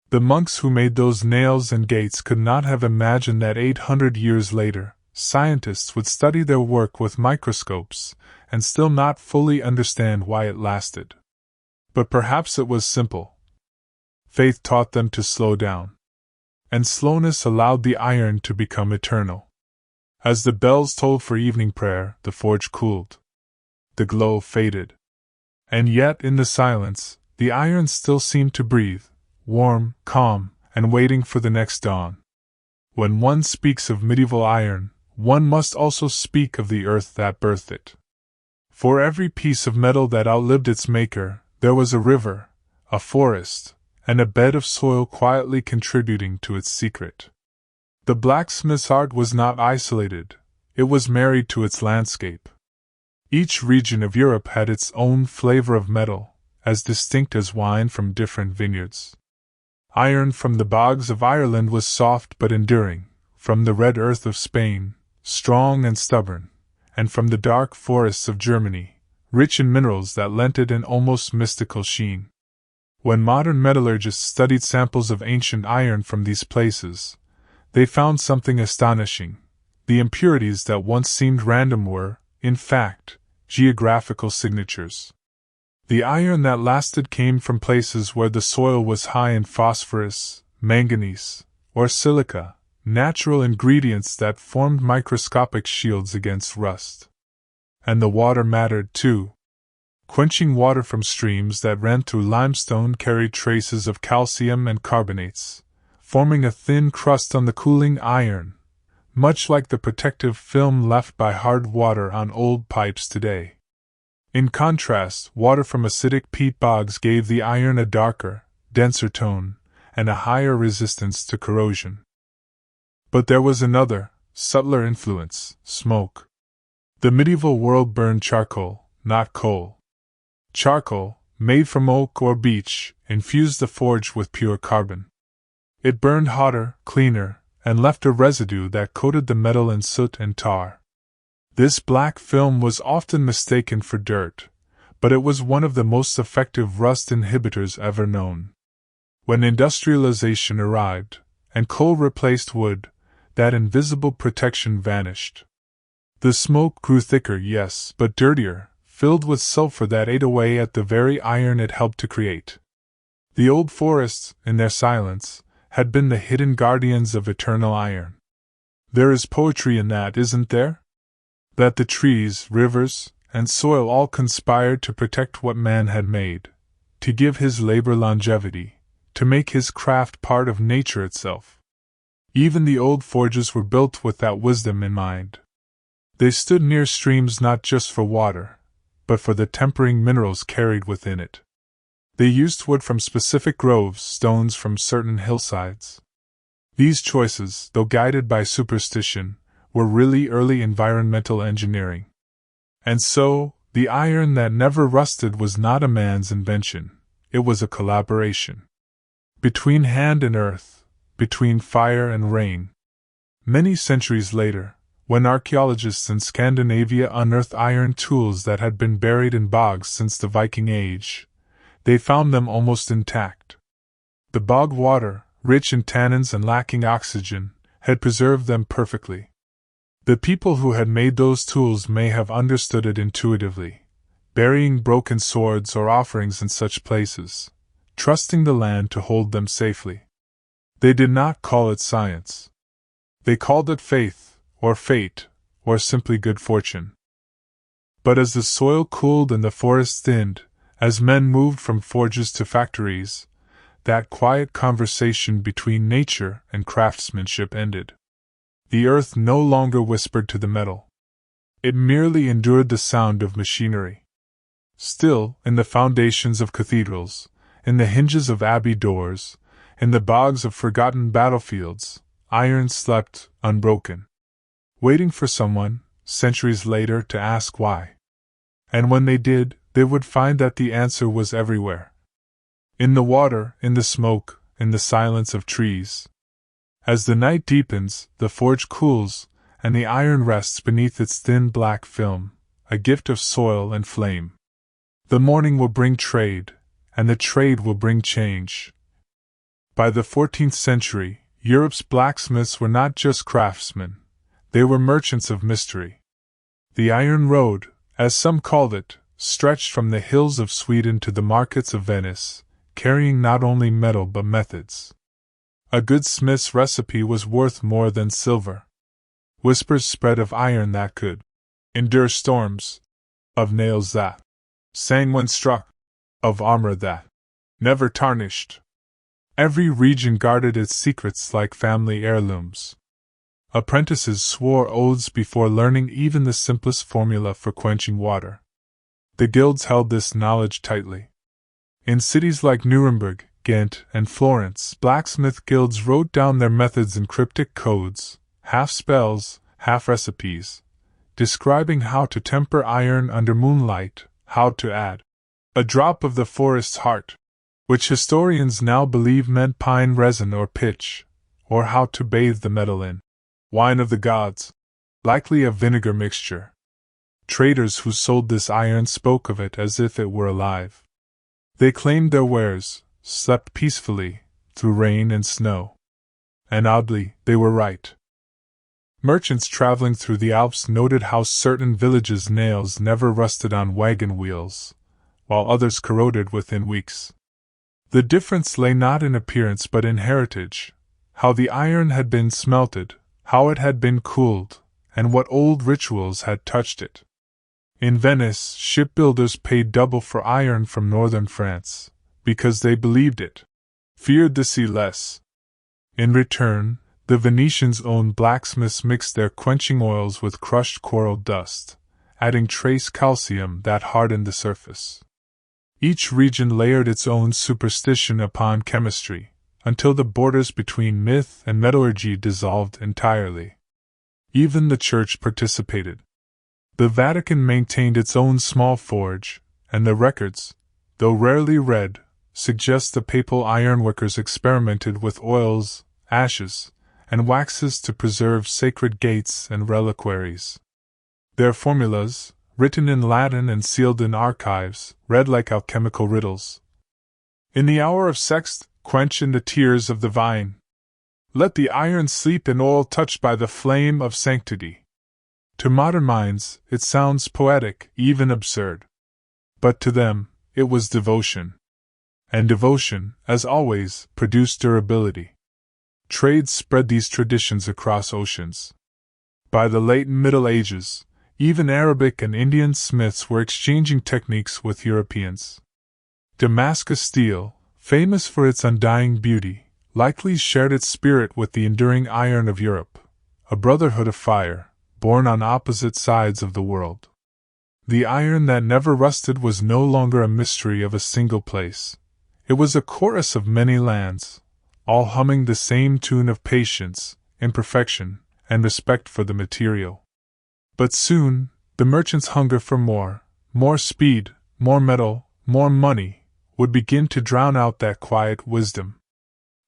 The monks who made those nails and gates could not have imagined that 800 years later, scientists would study their work with microscopes and still not fully understand why it lasted. But perhaps it was simple. Faith taught them to slow down. And slowness allowed the iron to become eternal. As the bells tolled for evening prayer, the forge cooled. The glow faded. And yet, in the silence, the iron still seemed to breathe, warm, calm, and waiting for the next dawn. When one speaks of medieval iron, one must also speak of the earth that birthed it. For every piece of metal that outlived its maker, there was a river, a forest, and a bed of soil quietly contributing to its secret. The blacksmith's art was not isolated, it was married to its landscape. Each region of Europe had its own flavor of metal, as distinct as wine from different vineyards. Iron from the bogs of Ireland was soft but enduring, from the red earth of Spain, strong and stubborn, and from the dark forests of Germany, rich in minerals that lent it an almost mystical sheen. When modern metallurgists studied samples of ancient iron from these places, they found something astonishing. The impurities that once seemed random were, in fact, geographical signatures. The iron that lasted came from places where the soil was high in phosphorus, manganese, or silica, natural ingredients that formed microscopic shields against rust. And the water mattered too. Quenching water from streams that ran through limestone carried traces of calcium and carbonates, forming a thin crust on the cooling iron, much like the protective film left by hard water on old pipes today. In contrast, water from acidic peat bogs gave the iron a darker, denser tone, and a higher resistance to corrosion. But there was another, subtler influence: smoke. The medieval world burned charcoal, not coal. Charcoal, made from oak or beech, infused the forge with pure carbon. It burned hotter, cleaner, and left a residue that coated the metal in soot and tar. This black film was often mistaken for dirt, but it was one of the most effective rust inhibitors ever known. When industrialization arrived, and coal replaced wood, that invisible protection vanished. The smoke grew thicker, yes, but dirtier, filled with sulfur that ate away at the very iron it helped to create. The old forests, in their silence, had been the hidden guardians of eternal iron. There is poetry in that, isn't there? That the trees, rivers, and soil all conspired to protect what man had made, to give his labor longevity, to make his craft part of nature itself. Even the old forges were built with that wisdom in mind. They stood near streams not just for water, but for the tempering minerals carried within it. They used wood from specific groves, stones from certain hillsides. These choices, though guided by superstition, were really early environmental engineering. And so, the iron that never rusted was not a man's invention, it was a collaboration. Between hand and earth, between fire and rain. Many centuries later, when archaeologists in Scandinavia unearthed iron tools that had been buried in bogs since the Viking Age, they found them almost intact. The bog water, rich in tannins and lacking oxygen, had preserved them perfectly. The people who had made those tools may have understood it intuitively, burying broken swords or offerings in such places, trusting the land to hold them safely. They did not call it science. They called it faith, or fate, or simply good fortune. But as the soil cooled and the forests thinned, as men moved from forges to factories, that quiet conversation between nature and craftsmanship ended. The earth no longer whispered to the metal. It merely endured the sound of machinery. Still, in the foundations of cathedrals, in the hinges of abbey doors, in the bogs of forgotten battlefields, iron slept, unbroken, waiting for someone, centuries later, to ask why. And when they did, they would find that the answer was everywhere. In the water, in the smoke, in the silence of trees. As the night deepens, the forge cools, and the iron rests beneath its thin black film, a gift of soil and flame. The morning will bring trade, and the trade will bring change. By the 14th century, Europe's blacksmiths were not just craftsmen, they were merchants of mystery. The Iron Road, as some called it, stretched from the hills of Sweden to the markets of Venice, carrying not only metal but methods. A good smith's recipe was worth more than silver. Whispers spread of iron that could endure storms, of nails that sang when struck, of armor that never tarnished. Every region guarded its secrets like family heirlooms. Apprentices swore oaths before learning even the simplest formula for quenching water. The guilds held this knowledge tightly. In cities like Nuremberg, Ghent, and Florence, blacksmith guilds wrote down their methods in cryptic codes, half spells, half recipes, describing how to temper iron under moonlight, how to add a drop of the forest's heart, which historians now believe meant pine resin or pitch, or how to bathe the metal in wine of the gods, likely a vinegar mixture. Traders who sold this iron spoke of it as if it were alive. They claimed their wares, slept peacefully, through rain and snow. And oddly, they were right. Merchants traveling through the Alps noted how certain villages' nails never rusted on wagon wheels, while others corroded within weeks. The difference lay not in appearance but in heritage, how the iron had been smelted, how it had been cooled, and what old rituals had touched it. In Venice, shipbuilders paid double for iron from northern France, because they believed it, feared the sea less. In return, the Venetians' own blacksmiths mixed their quenching oils with crushed coral dust, adding trace calcium that hardened the surface. Each region layered its own superstition upon chemistry, until the borders between myth and metallurgy dissolved entirely. Even the Church participated. The Vatican maintained its own small forge, and the records, though rarely read, suggest the papal ironworkers experimented with oils, ashes, and waxes to preserve sacred gates and reliquaries. Their formulas, written in Latin and sealed in archives, read like alchemical riddles. In the hour of sext, quench in the tears of the vine. Let the iron sleep in oil touched by the flame of sanctity. To modern minds, it sounds poetic, even absurd. But to them, it was devotion. And devotion, as always, produced durability. Trade spread these traditions across oceans. By the late Middle Ages, even Arabic and Indian smiths were exchanging techniques with Europeans. Damascus steel, famous for its undying beauty, likely shared its spirit with the enduring iron of Europe, a brotherhood of fire, born on opposite sides of the world. The iron that never rusted was no longer a mystery of a single place. It was a chorus of many lands, all humming the same tune of patience, imperfection, and respect for the material. But soon, the merchants' hunger for more speed, more metal, more money, would begin to drown out that quiet wisdom.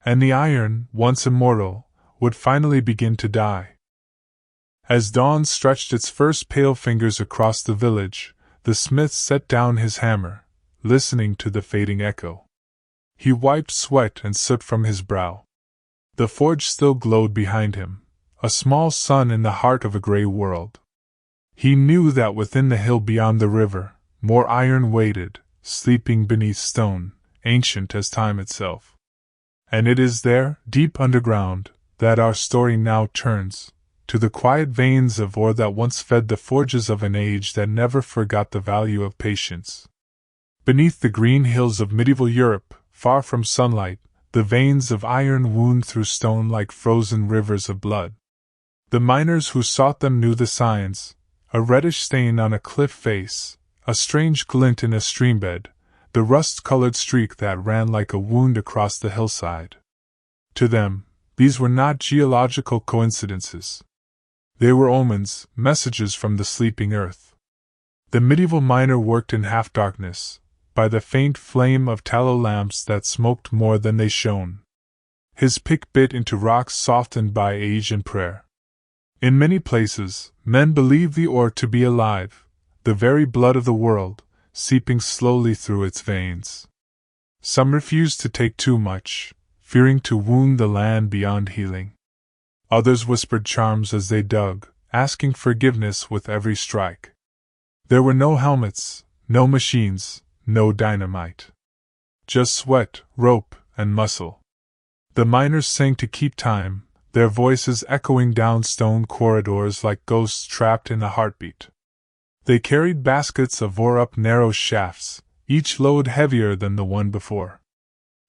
And the iron, once immortal, would finally begin to die. As dawn stretched its first pale fingers across the village, the smith set down his hammer, listening to the fading echo. He wiped sweat and soot from his brow. The forge still glowed behind him, a small sun in the heart of a gray world. He knew that within the hill beyond the river, more iron waited, sleeping beneath stone, ancient as time itself. And it is there, deep underground, that our story now turns, to the quiet veins of ore that once fed the forges of an age that never forgot the value of patience. Beneath the green hills of medieval Europe, far from sunlight, the veins of iron wound through stone like frozen rivers of blood. The miners who sought them knew the signs: a reddish stain on a cliff face, a strange glint in a streambed, the rust-colored streak that ran like a wound across the hillside. To them, these were not geological coincidences. They were omens, messages from the sleeping earth. The medieval miner worked in half-darkness, by the faint flame of tallow lamps that smoked more than they shone. His pick bit into rocks softened by age and prayer. In many places, men believed the ore to be alive, the very blood of the world, seeping slowly through its veins. Some refused to take too much, fearing to wound the land beyond healing. Others whispered charms as they dug, asking forgiveness with every strike. There were no helmets, no machines, no dynamite. Just sweat, rope, and muscle. The miners sang to keep time, their voices echoing down stone corridors like ghosts trapped in a heartbeat. They carried baskets of ore up narrow shafts, each load heavier than the one before.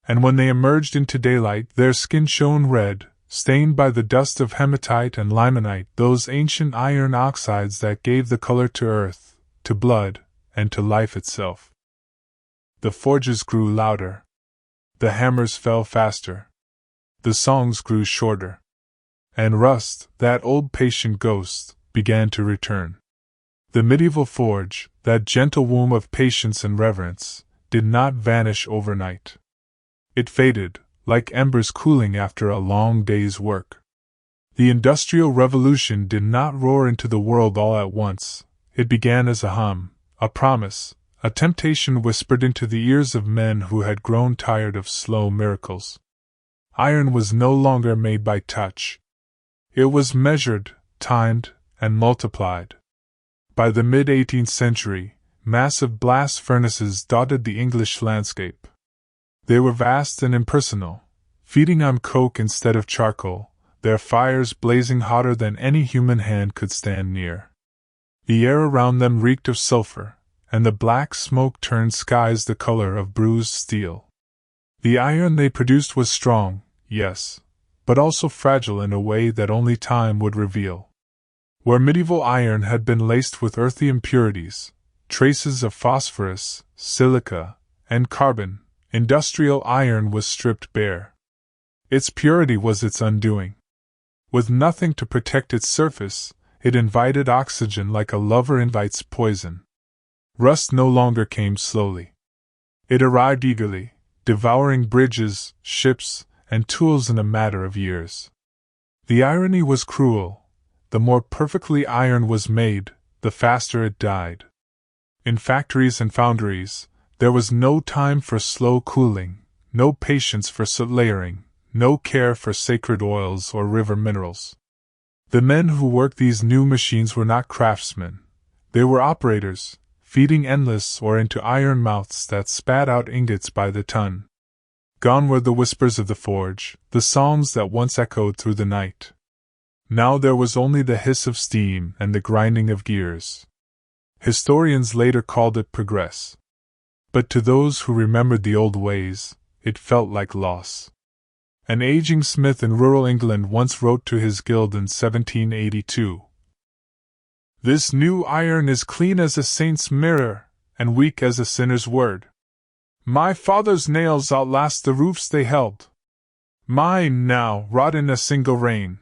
And when they emerged into daylight, their skin shone red, stained by the dust of hematite and limonite, those ancient iron oxides that gave the color to earth, to blood, and to life itself. The forges grew louder. The hammers fell faster. The songs grew shorter. And rust, that old patient ghost, began to return. The medieval forge, that gentle womb of patience and reverence, did not vanish overnight. It faded, like embers cooling after a long day's work. The Industrial Revolution did not roar into the world all at once. It began as a hum, a promise, a temptation whispered into the ears of men who had grown tired of slow miracles. Iron was no longer made by touch. It was measured, timed, and multiplied. By the mid-18th century, massive blast furnaces dotted the English landscape. They were vast and impersonal, feeding on coke instead of charcoal, their fires blazing hotter than any human hand could stand near. The air around them reeked of sulfur, and the black smoke turned skies the color of bruised steel. The iron they produced was strong, yes, but also fragile in a way that only time would reveal. Where medieval iron had been laced with earthy impurities, traces of phosphorus, silica, and carbon, industrial iron was stripped bare. Its purity was its undoing. With nothing to protect its surface, it invited oxygen like a lover invites poison. Rust no longer came slowly. It arrived eagerly, devouring bridges, ships, and tools in a matter of years. The irony was cruel. The more perfectly iron was made, the faster it died. In factories and foundries, there was no time for slow cooling, no patience for soot layering, no care for sacred oils or river minerals. The men who worked these new machines were not craftsmen. They were operators, feeding endless ore into iron mouths that spat out ingots by the ton. Gone were the whispers of the forge, the songs that once echoed through the night. Now there was only the hiss of steam and the grinding of gears. Historians later called it progress. But to those who remembered the old ways, it felt like loss. An aging smith in rural England once wrote to his guild in 1782, "This new iron is clean as a saint's mirror, and weak as a sinner's word. My father's nails outlast the roofs they held. Mine now rot in a single rain."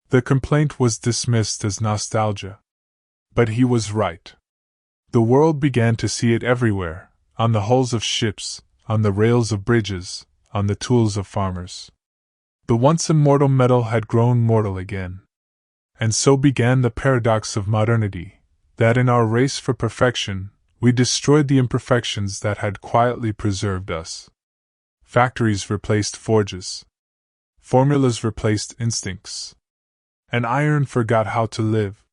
The complaint was dismissed as nostalgia. But he was right. The world began to see it everywhere, on the hulls of ships, on the rails of bridges, on the tools of farmers. The once immortal metal had grown mortal again. And so began the paradox of modernity, that in our race for perfection, we destroyed the imperfections that had quietly preserved us. Factories replaced forges. Formulas replaced instincts. And iron forgot how to live.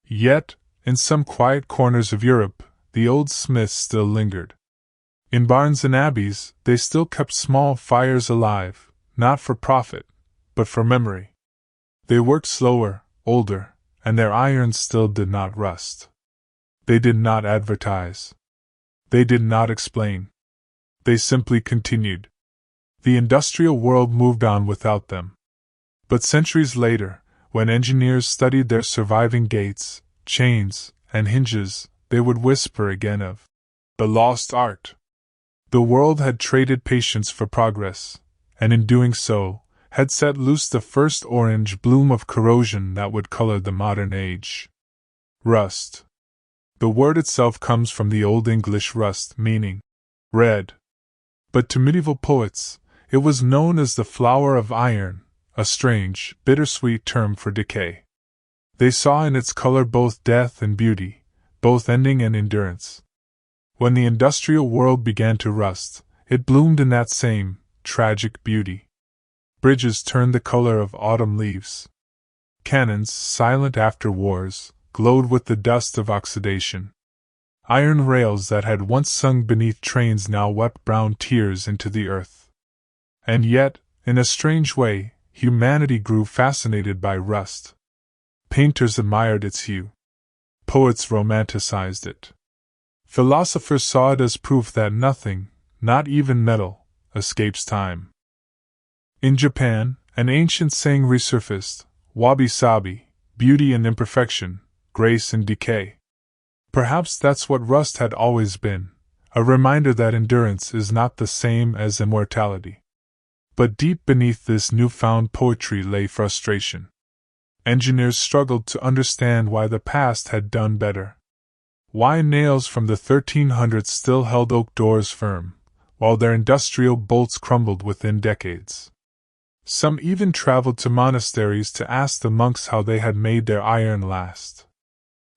Yet, in some quiet corners of Europe, the old smiths still lingered. In barns and abbeys, they still kept small fires alive, not for profit, but for memory. They worked slower, older, and their iron still did not rust. They did not advertise. They did not explain. They simply continued. The industrial world moved on without them. But centuries later, when engineers studied their surviving gates, chains, and hinges, they would whisper again of the lost art. The world had traded patience for progress, and in doing so, had set loose the first orange bloom of corrosion that would color the modern age. Rust. The word itself comes from the Old English rust, meaning red. But to medieval poets, it was known as the flower of iron, a strange, bittersweet term for decay. They saw in its color both death and beauty, both ending and endurance. When the industrial world began to rust, it bloomed in that same tragic beauty. Bridges turned the color of autumn leaves. Cannons, silent after wars, glowed with the dust of oxidation. Iron rails that had once sung beneath trains now wept brown tears into the earth. And yet, in a strange way, humanity grew fascinated by rust. Painters admired its hue. Poets romanticized it. Philosophers saw it as proof that nothing, not even metal, escapes time. In Japan, an ancient saying resurfaced, wabi-sabi, beauty and imperfection, grace and decay. Perhaps that's what rust had always been, a reminder that endurance is not the same as immortality. But deep beneath this newfound poetry lay frustration. Engineers struggled to understand why the past had done better. Why nails from the 1300s still held oak doors firm, while their industrial bolts crumbled within decades. Some even traveled to monasteries to ask the monks how they had made their iron last.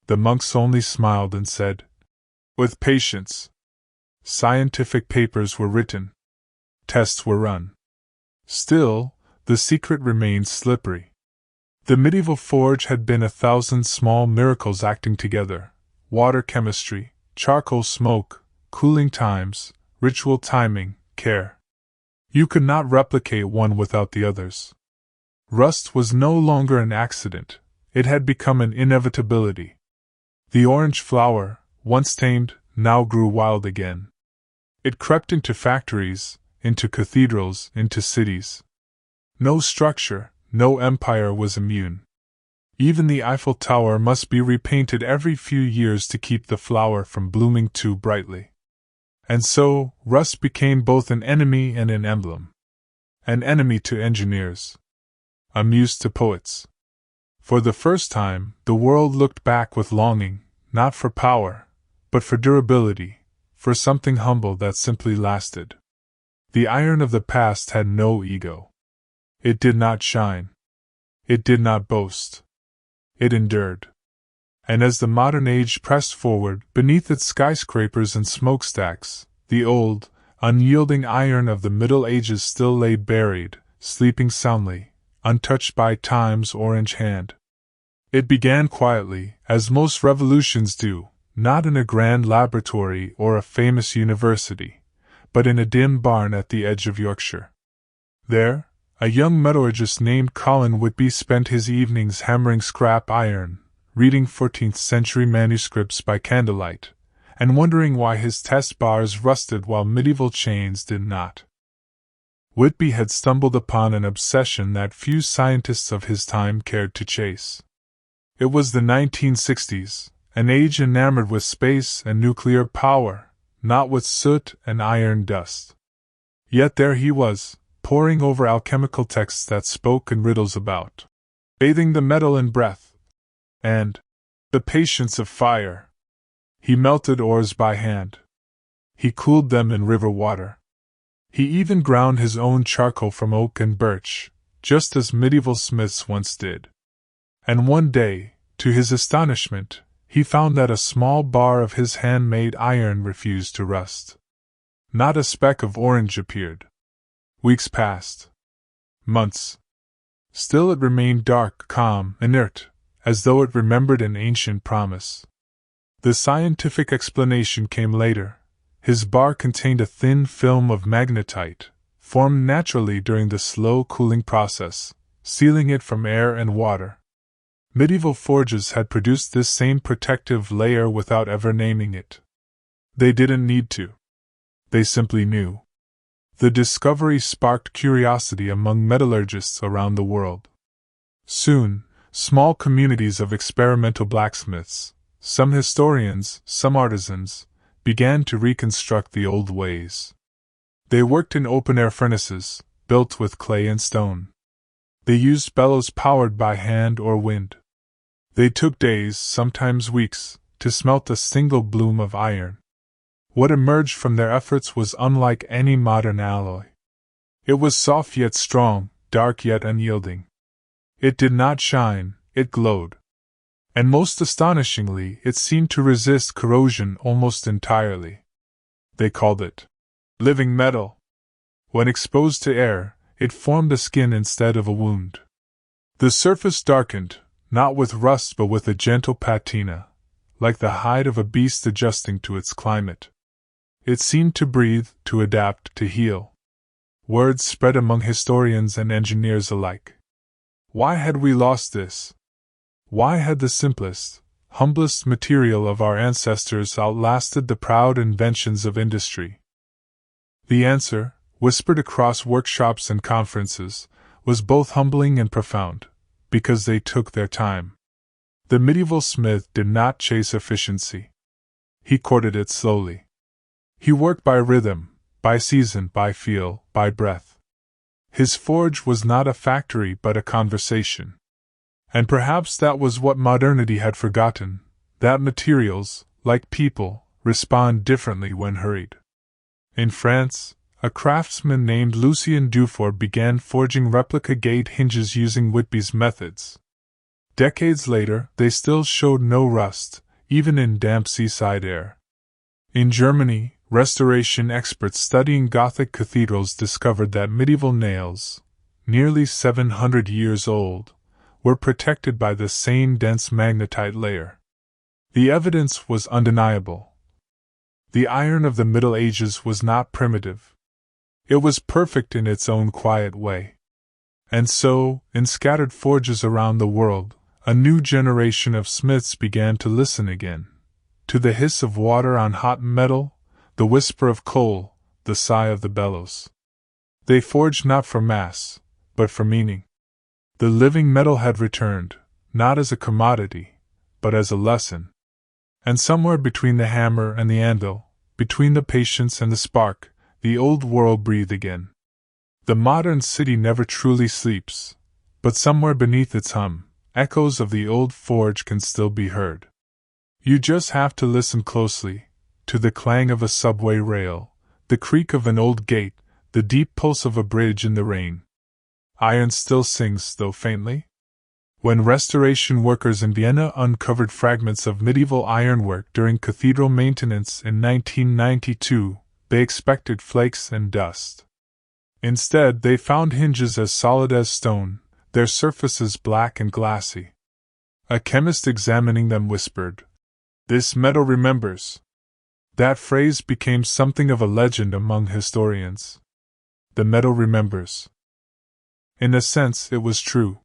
The monks only smiled and said, "With patience." Scientific papers were written. Tests were run. Still, the secret remained slippery. The medieval forge had been 1,000 small miracles acting together: water chemistry, charcoal smoke, cooling times, ritual timing, care. You could not replicate one without the others. Rust was no longer an accident, it had become an inevitability. The orange flower, once tamed, now grew wild again. It crept into factories, into cathedrals, into cities. No structure, no empire was immune. Even the Eiffel Tower must be repainted every few years to keep the flower from blooming too brightly. And so, rust became both an enemy and an emblem. An enemy to engineers. A muse to poets. For the first time, the world looked back with longing, not for power, but for durability, for something humble that simply lasted. The iron of the past had no ego. It did not shine. It did not boast. It endured. And as the modern age pressed forward, beneath its skyscrapers and smokestacks, the old, unyielding iron of the Middle Ages still lay buried, sleeping soundly, untouched by time's orange hand. It began quietly, as most revolutions do, not in a grand laboratory or a famous university, but in a dim barn at the edge of Yorkshire. There, a young metallurgist named Colin Whitby spent his evenings hammering scrap iron, reading 14th-century manuscripts by candlelight, and wondering why his test bars rusted while medieval chains did not. Whitby had stumbled upon an obsession that few scientists of his time cared to chase. It was the 1960s, an age enamored with space and nuclear power, not with soot and iron dust. Yet there he was, poring over alchemical texts that spoke in riddles about bathing the metal in breath, and the patience of fire. He melted ores by hand. He cooled them in river water. He even ground his own charcoal from oak and birch, just as medieval smiths once did. And one day, to his astonishment, he found that a small bar of his handmade iron refused to rust. Not a speck of orange appeared. Weeks passed. Months. Still it remained dark, calm, inert, as though it remembered an ancient promise. The scientific explanation came later. His bar contained a thin film of magnetite, formed naturally during the slow cooling process, sealing it from air and water. Medieval forges had produced this same protective layer without ever naming it. They didn't need to. They simply knew. The discovery sparked curiosity among metallurgists around the world. Soon, small communities of experimental blacksmiths, some historians, some artisans, began to reconstruct the old ways. They worked in open-air furnaces, built with clay and stone. They used bellows powered by hand or wind. They took days, sometimes weeks, to smelt a single bloom of iron. What emerged from their efforts was unlike any modern alloy. It was soft yet strong, dark yet unyielding. It did not shine, it glowed. And most astonishingly, it seemed to resist corrosion almost entirely. They called it living metal. When exposed to air, it formed a skin instead of a wound. The surface darkened, not with rust but with a gentle patina, like the hide of a beast adjusting to its climate. It seemed to breathe, to adapt, to heal. Words spread among historians and engineers alike. Why had we lost this? Why had the simplest, humblest material of our ancestors outlasted the proud inventions of industry? The answer, whispered across workshops and conferences, was both humbling and profound, because they took their time. The medieval smith did not chase efficiency. He courted it slowly. He worked by rhythm, by season, by feel, by breath. His forge was not a factory but a conversation. And perhaps that was what modernity had forgotten, that materials, like people, respond differently when hurried. In France, a craftsman named Lucien Dufour began forging replica gate hinges using Whitby's methods. Decades later, they still showed no rust, even in damp seaside air. In Germany, restoration experts studying Gothic cathedrals discovered that medieval nails, nearly 700 years old, were protected by the same dense magnetite layer. The evidence was undeniable. The iron of the Middle Ages was not primitive. It was perfect in its own quiet way. And so, in scattered forges around the world, a new generation of smiths began to listen again. To the hiss of water on hot metal, the whisper of coal, the sigh of the bellows. They forged not for mass, but for meaning. The living metal had returned, not as a commodity, but as a lesson. And somewhere between the hammer and the anvil, between the patience and the spark, the old world breathed again. The modern city never truly sleeps, but somewhere beneath its hum, echoes of the old forge can still be heard. You just have to listen closely, to the clang of a subway rail, the creak of an old gate, the deep pulse of a bridge in the rain. Iron still sings, though faintly. When restoration workers in Vienna uncovered fragments of medieval ironwork during cathedral maintenance in 1992, they expected flakes and dust. Instead, they found hinges as solid as stone, their surfaces black and glassy. A chemist examining them whispered, "This metal remembers." That phrase became something of a legend among historians. The metal remembers. In a sense, it was true.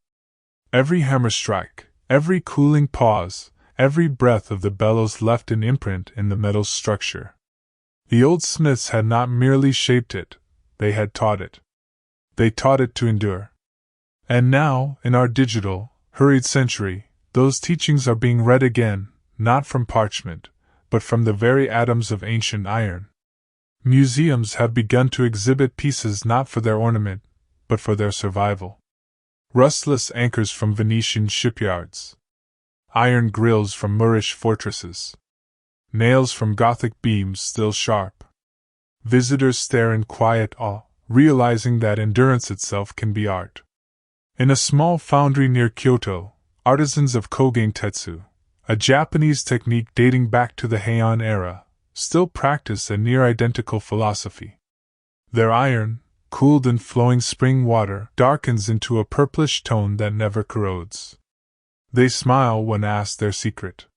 Every hammer strike, every cooling pause, every breath of the bellows left an imprint in the metal's structure. The old smiths had not merely shaped it, they had taught it. They taught it to endure. And now, in our digital, hurried century, those teachings are being read again, not from parchment, but from the very atoms of ancient iron. Museums have begun to exhibit pieces not for their ornament, but for their survival. Rustless anchors from Venetian shipyards. Iron grills from Moorish fortresses. Nails from Gothic beams still sharp. Visitors stare in quiet awe, realizing that endurance itself can be art. In a small foundry near Kyoto, artisans of Kogen Tetsu, a Japanese technique dating back to the Heian era, still practice a near-identical philosophy. Their iron, cooled in flowing spring water, darkens into a purplish tone that never corrodes. They smile when asked their secret.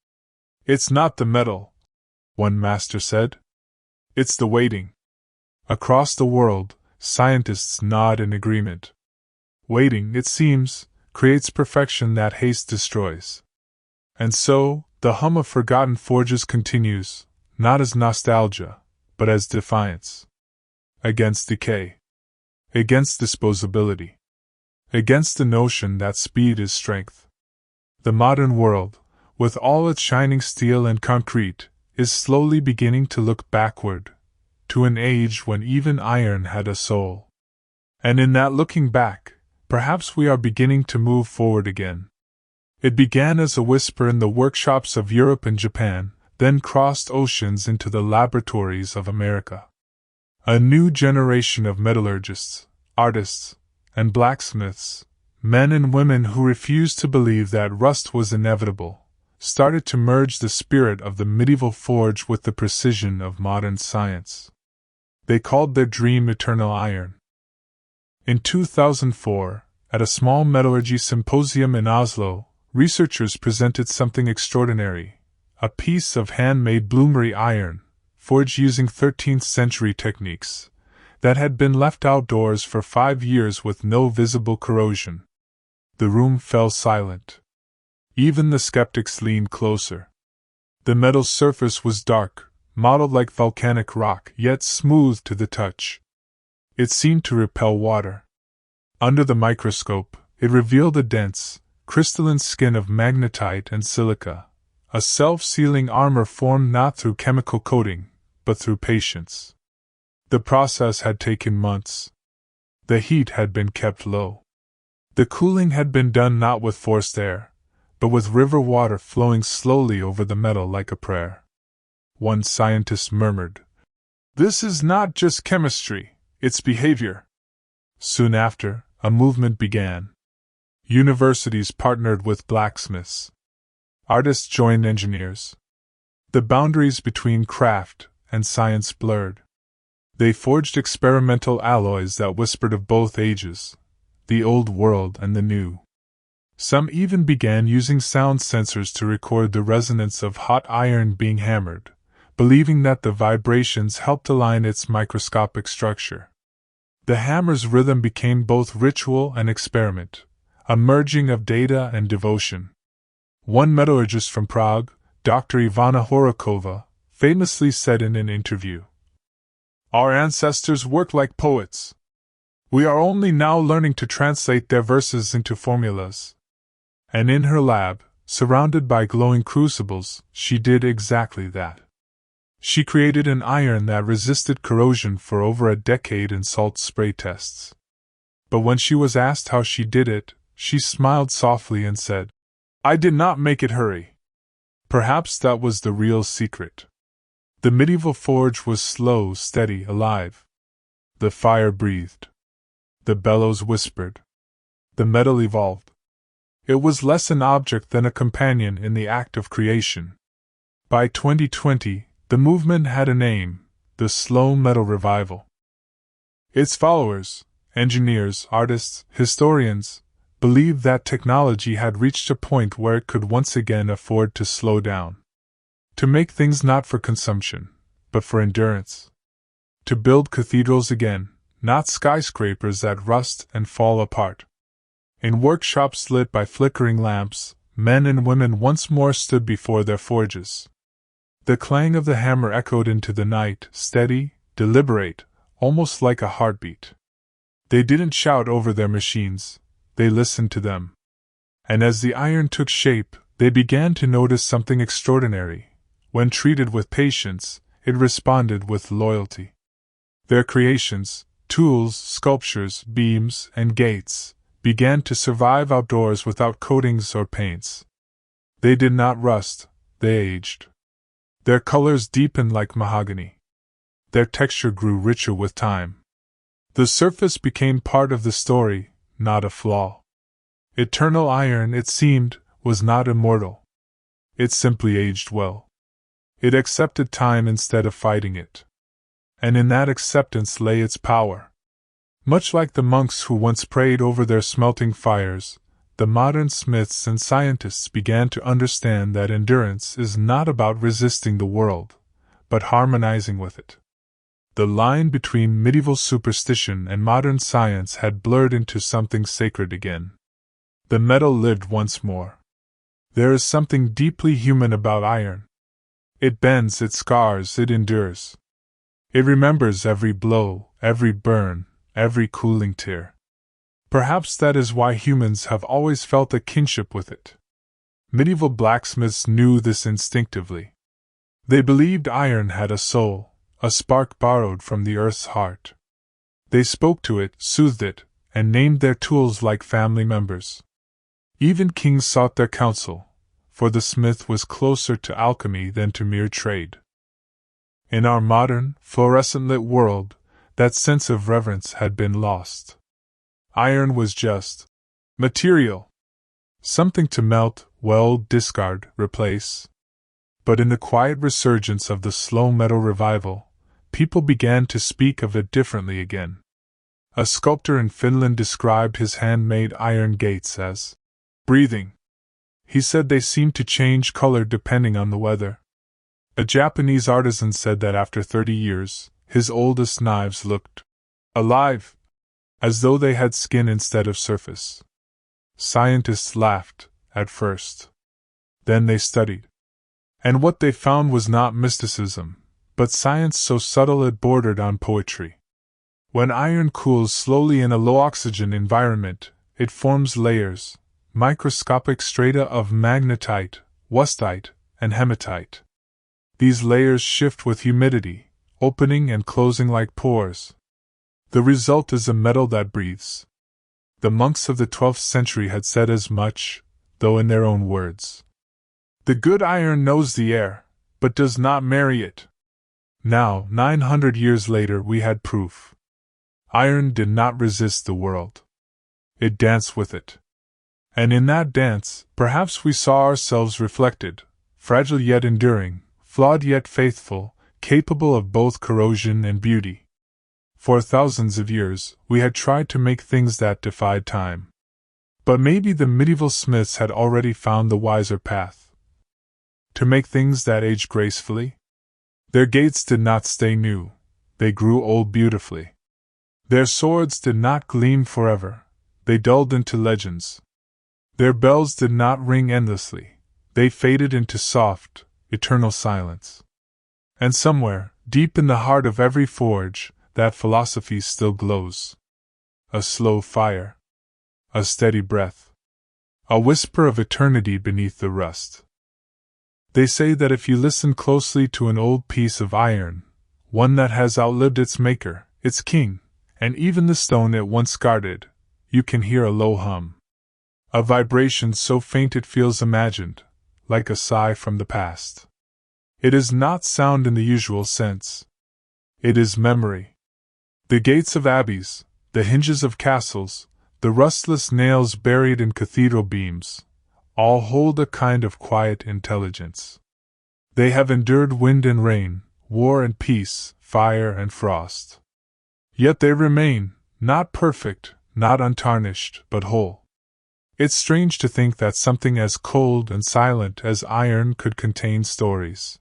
"It's not the metal," one master said. "It's the waiting." Across the world, scientists nod in agreement. Waiting, it seems, creates perfection that haste destroys. And so, the hum of forgotten forges continues, not as nostalgia, but as defiance. Against decay. Against disposability. Against the notion that speed is strength. The modern world, with all its shining steel and concrete, is slowly beginning to look backward, to an age when even iron had a soul. And in that looking back, perhaps we are beginning to move forward again. It began as a whisper in the workshops of Europe and Japan, then crossed oceans into the laboratories of America. A new generation of metallurgists, artists, and blacksmiths, men and women who refused to believe that rust was inevitable, started to merge the spirit of the medieval forge with the precision of modern science. They called their dream eternal iron. In 2004, at a small metallurgy symposium in Oslo, researchers presented something extraordinary, a piece of handmade bloomery iron, forged using 13th century techniques, that had been left outdoors for 5 years with no visible corrosion. The room fell silent. Even the skeptics leaned closer. The metal surface was dark, mottled like volcanic rock, yet smooth to the touch. It seemed to repel water. Under the microscope, it revealed a dense, crystalline skin of magnetite and silica, a self-sealing armor formed not through chemical coating, but through patience. The process had taken months. The heat had been kept low. The cooling had been done not with forced air, but with river water flowing slowly over the metal like a prayer. One scientist murmured, "This is not just chemistry, it's behavior." Soon after, a movement began. Universities partnered with blacksmiths. Artists joined engineers. The boundaries between craft and science blurred. They forged experimental alloys that whispered of both ages, the old world and the new. Some even began using sound sensors to record the resonance of hot iron being hammered, believing that the vibrations helped align its microscopic structure. The hammer's rhythm became both ritual and experiment, a merging of data and devotion. One metallurgist from Prague, Dr. Ivana Horokova, famously said in an interview, "Our ancestors worked like poets. We are only now learning to translate their verses into formulas." And in her lab, surrounded by glowing crucibles, she did exactly that. She created an iron that resisted corrosion for over a decade in salt spray tests. But when she was asked how she did it, she smiled softly and said, "I did not make it hurry." Perhaps that was the real secret. The medieval forge was slow, steady, alive. The fire breathed. The bellows whispered. The metal evolved. It was less an object than a companion in the act of creation. By 2020, the movement had a name: the Slow Metal Revival. Its followers, engineers, artists, historians, believed that technology had reached a point where it could once again afford to slow down. To make things not for consumption, but for endurance. To build cathedrals again, not skyscrapers that rust and fall apart. In workshops lit by flickering lamps, men and women once more stood before their forges. The clang of the hammer echoed into the night, steady, deliberate, almost like a heartbeat. They didn't shout over their machines, they listened to them. And as the iron took shape, they began to notice something extraordinary. When treated with patience, it responded with loyalty. Their creations, tools, sculptures, beams, and gates, began to survive outdoors without coatings or paints. They did not rust, they aged. Their colors deepened like mahogany. Their texture grew richer with time. The surface became part of the story, not a flaw. Eternal iron, it seemed, was not immortal. It simply aged well. It accepted time instead of fighting it. And in that acceptance lay its power. Much like the monks who once prayed over their smelting fires, the modern smiths and scientists began to understand that endurance is not about resisting the world, but harmonizing with it. The line between medieval superstition and modern science had blurred into something sacred again. The metal lived once more. There is something deeply human about iron. It bends, it scars, it endures. It remembers every blow, every burn, every cooling tear. Perhaps that is why humans have always felt a kinship with it. Medieval blacksmiths knew this instinctively. They believed iron had a soul, a spark borrowed from the earth's heart. They spoke to it, soothed it, and named their tools like family members. Even kings sought their counsel, for the smith was closer to alchemy than to mere trade. In our modern, fluorescent-lit world, that sense of reverence had been lost. Iron was just material. Something to melt, weld, discard, replace. But in the quiet resurgence of the slow metal revival, people began to speak of it differently again. A sculptor in Finland described his handmade iron gates as breathing. He said they seemed to change color depending on the weather. A Japanese artisan said that after 30 years, his oldest knives looked alive, as though they had skin instead of surface. Scientists laughed, at first. Then they studied. And what they found was not mysticism, but science so subtle it bordered on poetry. When iron cools slowly in a low-oxygen environment, it forms layers, microscopic strata of magnetite, wustite, and hematite. These layers shift with humidity, opening and closing like pores. The result is a metal that breathes. The monks of the 12th century had said as much, though in their own words. The good iron knows the air, but does not marry it. Now, 900 years later, we had proof. Iron did not resist the world. It danced with it. And in that dance, perhaps we saw ourselves reflected, fragile yet enduring, flawed yet faithful, capable of both corrosion and beauty. For thousands of years, we had tried to make things that defied time. But maybe the medieval smiths had already found the wiser path. To make things that age gracefully? Their gates did not stay new, they grew old beautifully. Their swords did not gleam forever, they dulled into legends. Their bells did not ring endlessly, they faded into soft, eternal silence. And somewhere, deep in the heart of every forge, that philosophy still glows. A slow fire. A steady breath. A whisper of eternity beneath the rust. They say that if you listen closely to an old piece of iron, one that has outlived its maker, its king, and even the stone it once guarded, you can hear a low hum. A vibration so faint it feels imagined, like a sigh from the past. It is not sound in the usual sense. It is memory. The gates of abbeys, the hinges of castles, the rustless nails buried in cathedral beams, all hold a kind of quiet intelligence. They have endured wind and rain, war and peace, fire and frost. Yet they remain, not perfect, not untarnished, but whole. It's strange to think that something as cold and silent as iron could contain stories.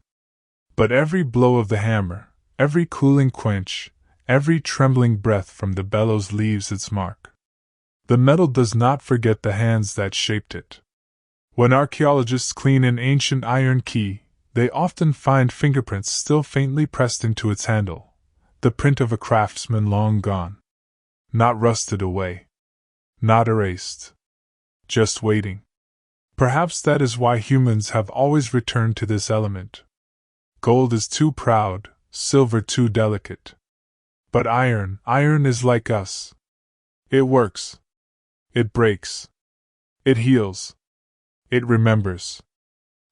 But every blow of the hammer, every cooling quench, every trembling breath from the bellows leaves its mark. The metal does not forget the hands that shaped it. When archaeologists clean an ancient iron key, they often find fingerprints still faintly pressed into its handle, the print of a craftsman long gone. Not rusted away. Not erased. Just waiting. Perhaps that is why humans have always returned to this element. Gold is too proud, silver too delicate. But iron is like us. It works. It breaks. It heals. It remembers.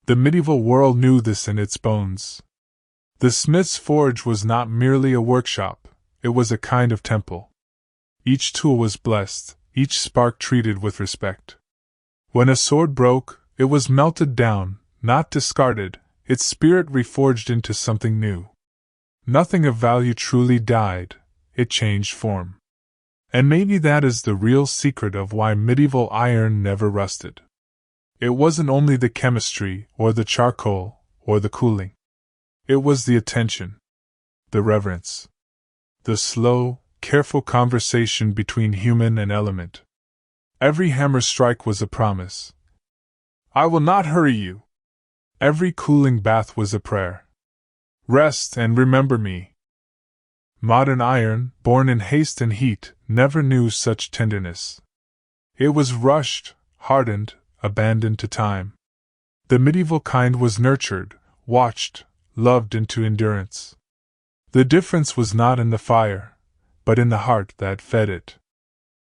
The medieval world knew this in its bones. The smith's forge was not merely a workshop, it was a kind of temple. Each tool was blessed, each spark treated with respect. When a sword broke, it was melted down, not discarded, its spirit reforged into something new. Nothing of value truly died, it changed form. And maybe that is the real secret of why medieval iron never rusted. It wasn't only the chemistry, or the charcoal, or the cooling. It was the attention, the reverence, the slow, careful conversation between human and element. Every hammer strike was a promise. I will not hurry you. Every cooling bath was a prayer. Rest and remember me. Modern iron, born in haste and heat, never knew such tenderness. It was rushed, hardened, abandoned to time. The medieval kind was nurtured, watched, loved into endurance. The difference was not in the fire, but in the heart that fed it.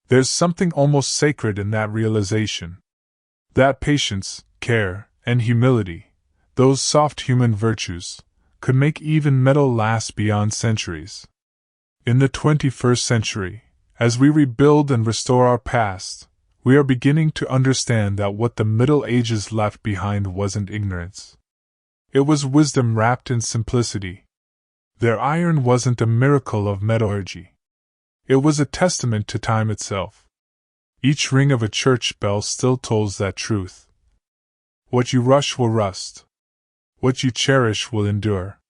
There's something almost sacred in that realization. That patience, care, and humility, those soft human virtues, could make even metal last beyond centuries. In the 21st century, as we rebuild and restore our past, we are beginning to understand that what the Middle Ages left behind wasn't ignorance. It was wisdom wrapped in simplicity. Their iron wasn't a miracle of metallurgy. It was a testament to time itself. Each ring of a church bell still tolls that truth. What you rush will rust. What you cherish will endure.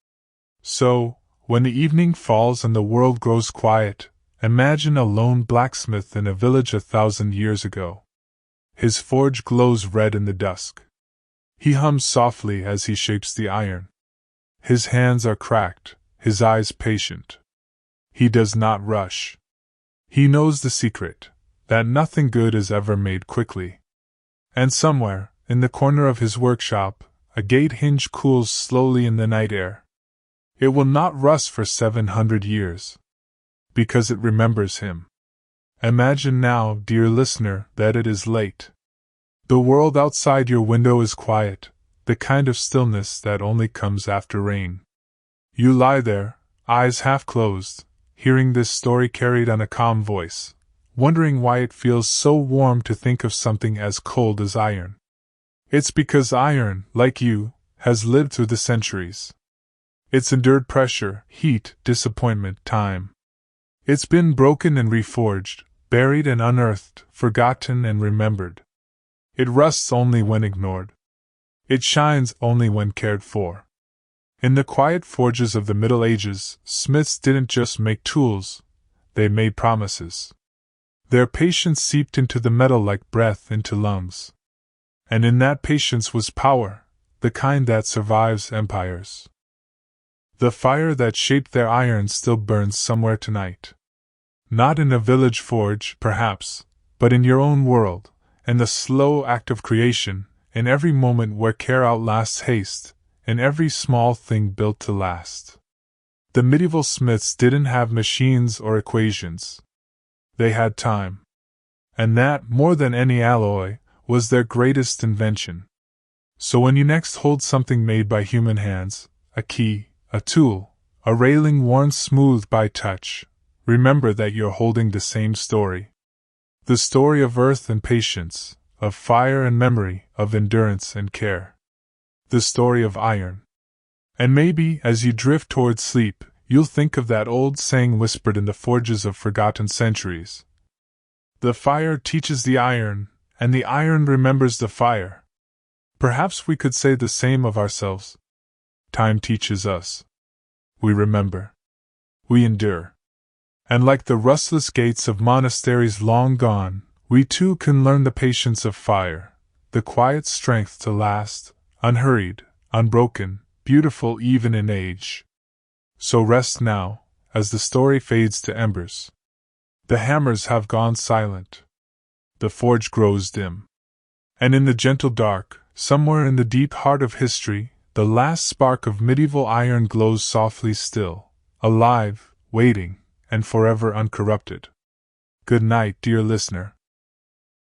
So, when the evening falls and the world grows quiet, imagine a lone blacksmith in a village 1,000 years ago. His forge glows red in the dusk. He hums softly as he shapes the iron. His hands are cracked, his eyes patient. He does not rush. He knows the secret, that nothing good is ever made quickly. And somewhere, in the corner of his workshop, a gate hinge cools slowly in the night air. It will not rust for 700 years. Because it remembers him. Imagine now, dear listener, that it is late. The world outside your window is quiet, the kind of stillness that only comes after rain. You lie there, eyes half closed, hearing this story carried on a calm voice, wondering why it feels so warm to think of something as cold as iron. It's because iron, like you, has lived through the centuries. It's endured pressure, heat, disappointment, time. It's been broken and reforged, buried and unearthed, forgotten and remembered. It rusts only when ignored. It shines only when cared for. In the quiet forges of the Middle Ages, smiths didn't just make tools, they made promises. Their patience seeped into the metal like breath into lungs. And in that patience was power, the kind that survives empires. The fire that shaped their iron still burns somewhere tonight. Not in a village forge, perhaps, but in your own world, in the slow act of creation, in every moment where care outlasts haste, in every small thing built to last. The medieval smiths didn't have machines or equations. They had time. And that, more than any alloy, was their greatest invention. So when you next hold something made by human hands, a key, a tool, a railing worn smooth by touch, remember that you're holding the same story. The story of earth and patience, of fire and memory, of endurance and care. The story of iron. And maybe, as you drift toward sleep, you'll think of that old saying whispered in the forges of forgotten centuries. The fire teaches the iron, and the iron remembers the fire. Perhaps we could say the same of ourselves. Time teaches us. We remember. We endure. And like the rustless gates of monasteries long gone, we too can learn the patience of fire, the quiet strength to last, unhurried, unbroken, beautiful even in age. So rest now, as the story fades to embers. The hammers have gone silent. The forge grows dim. And in the gentle dark, somewhere in the deep heart of history, the last spark of medieval iron glows softly still, alive, waiting, and forever uncorrupted. Good night, dear listener.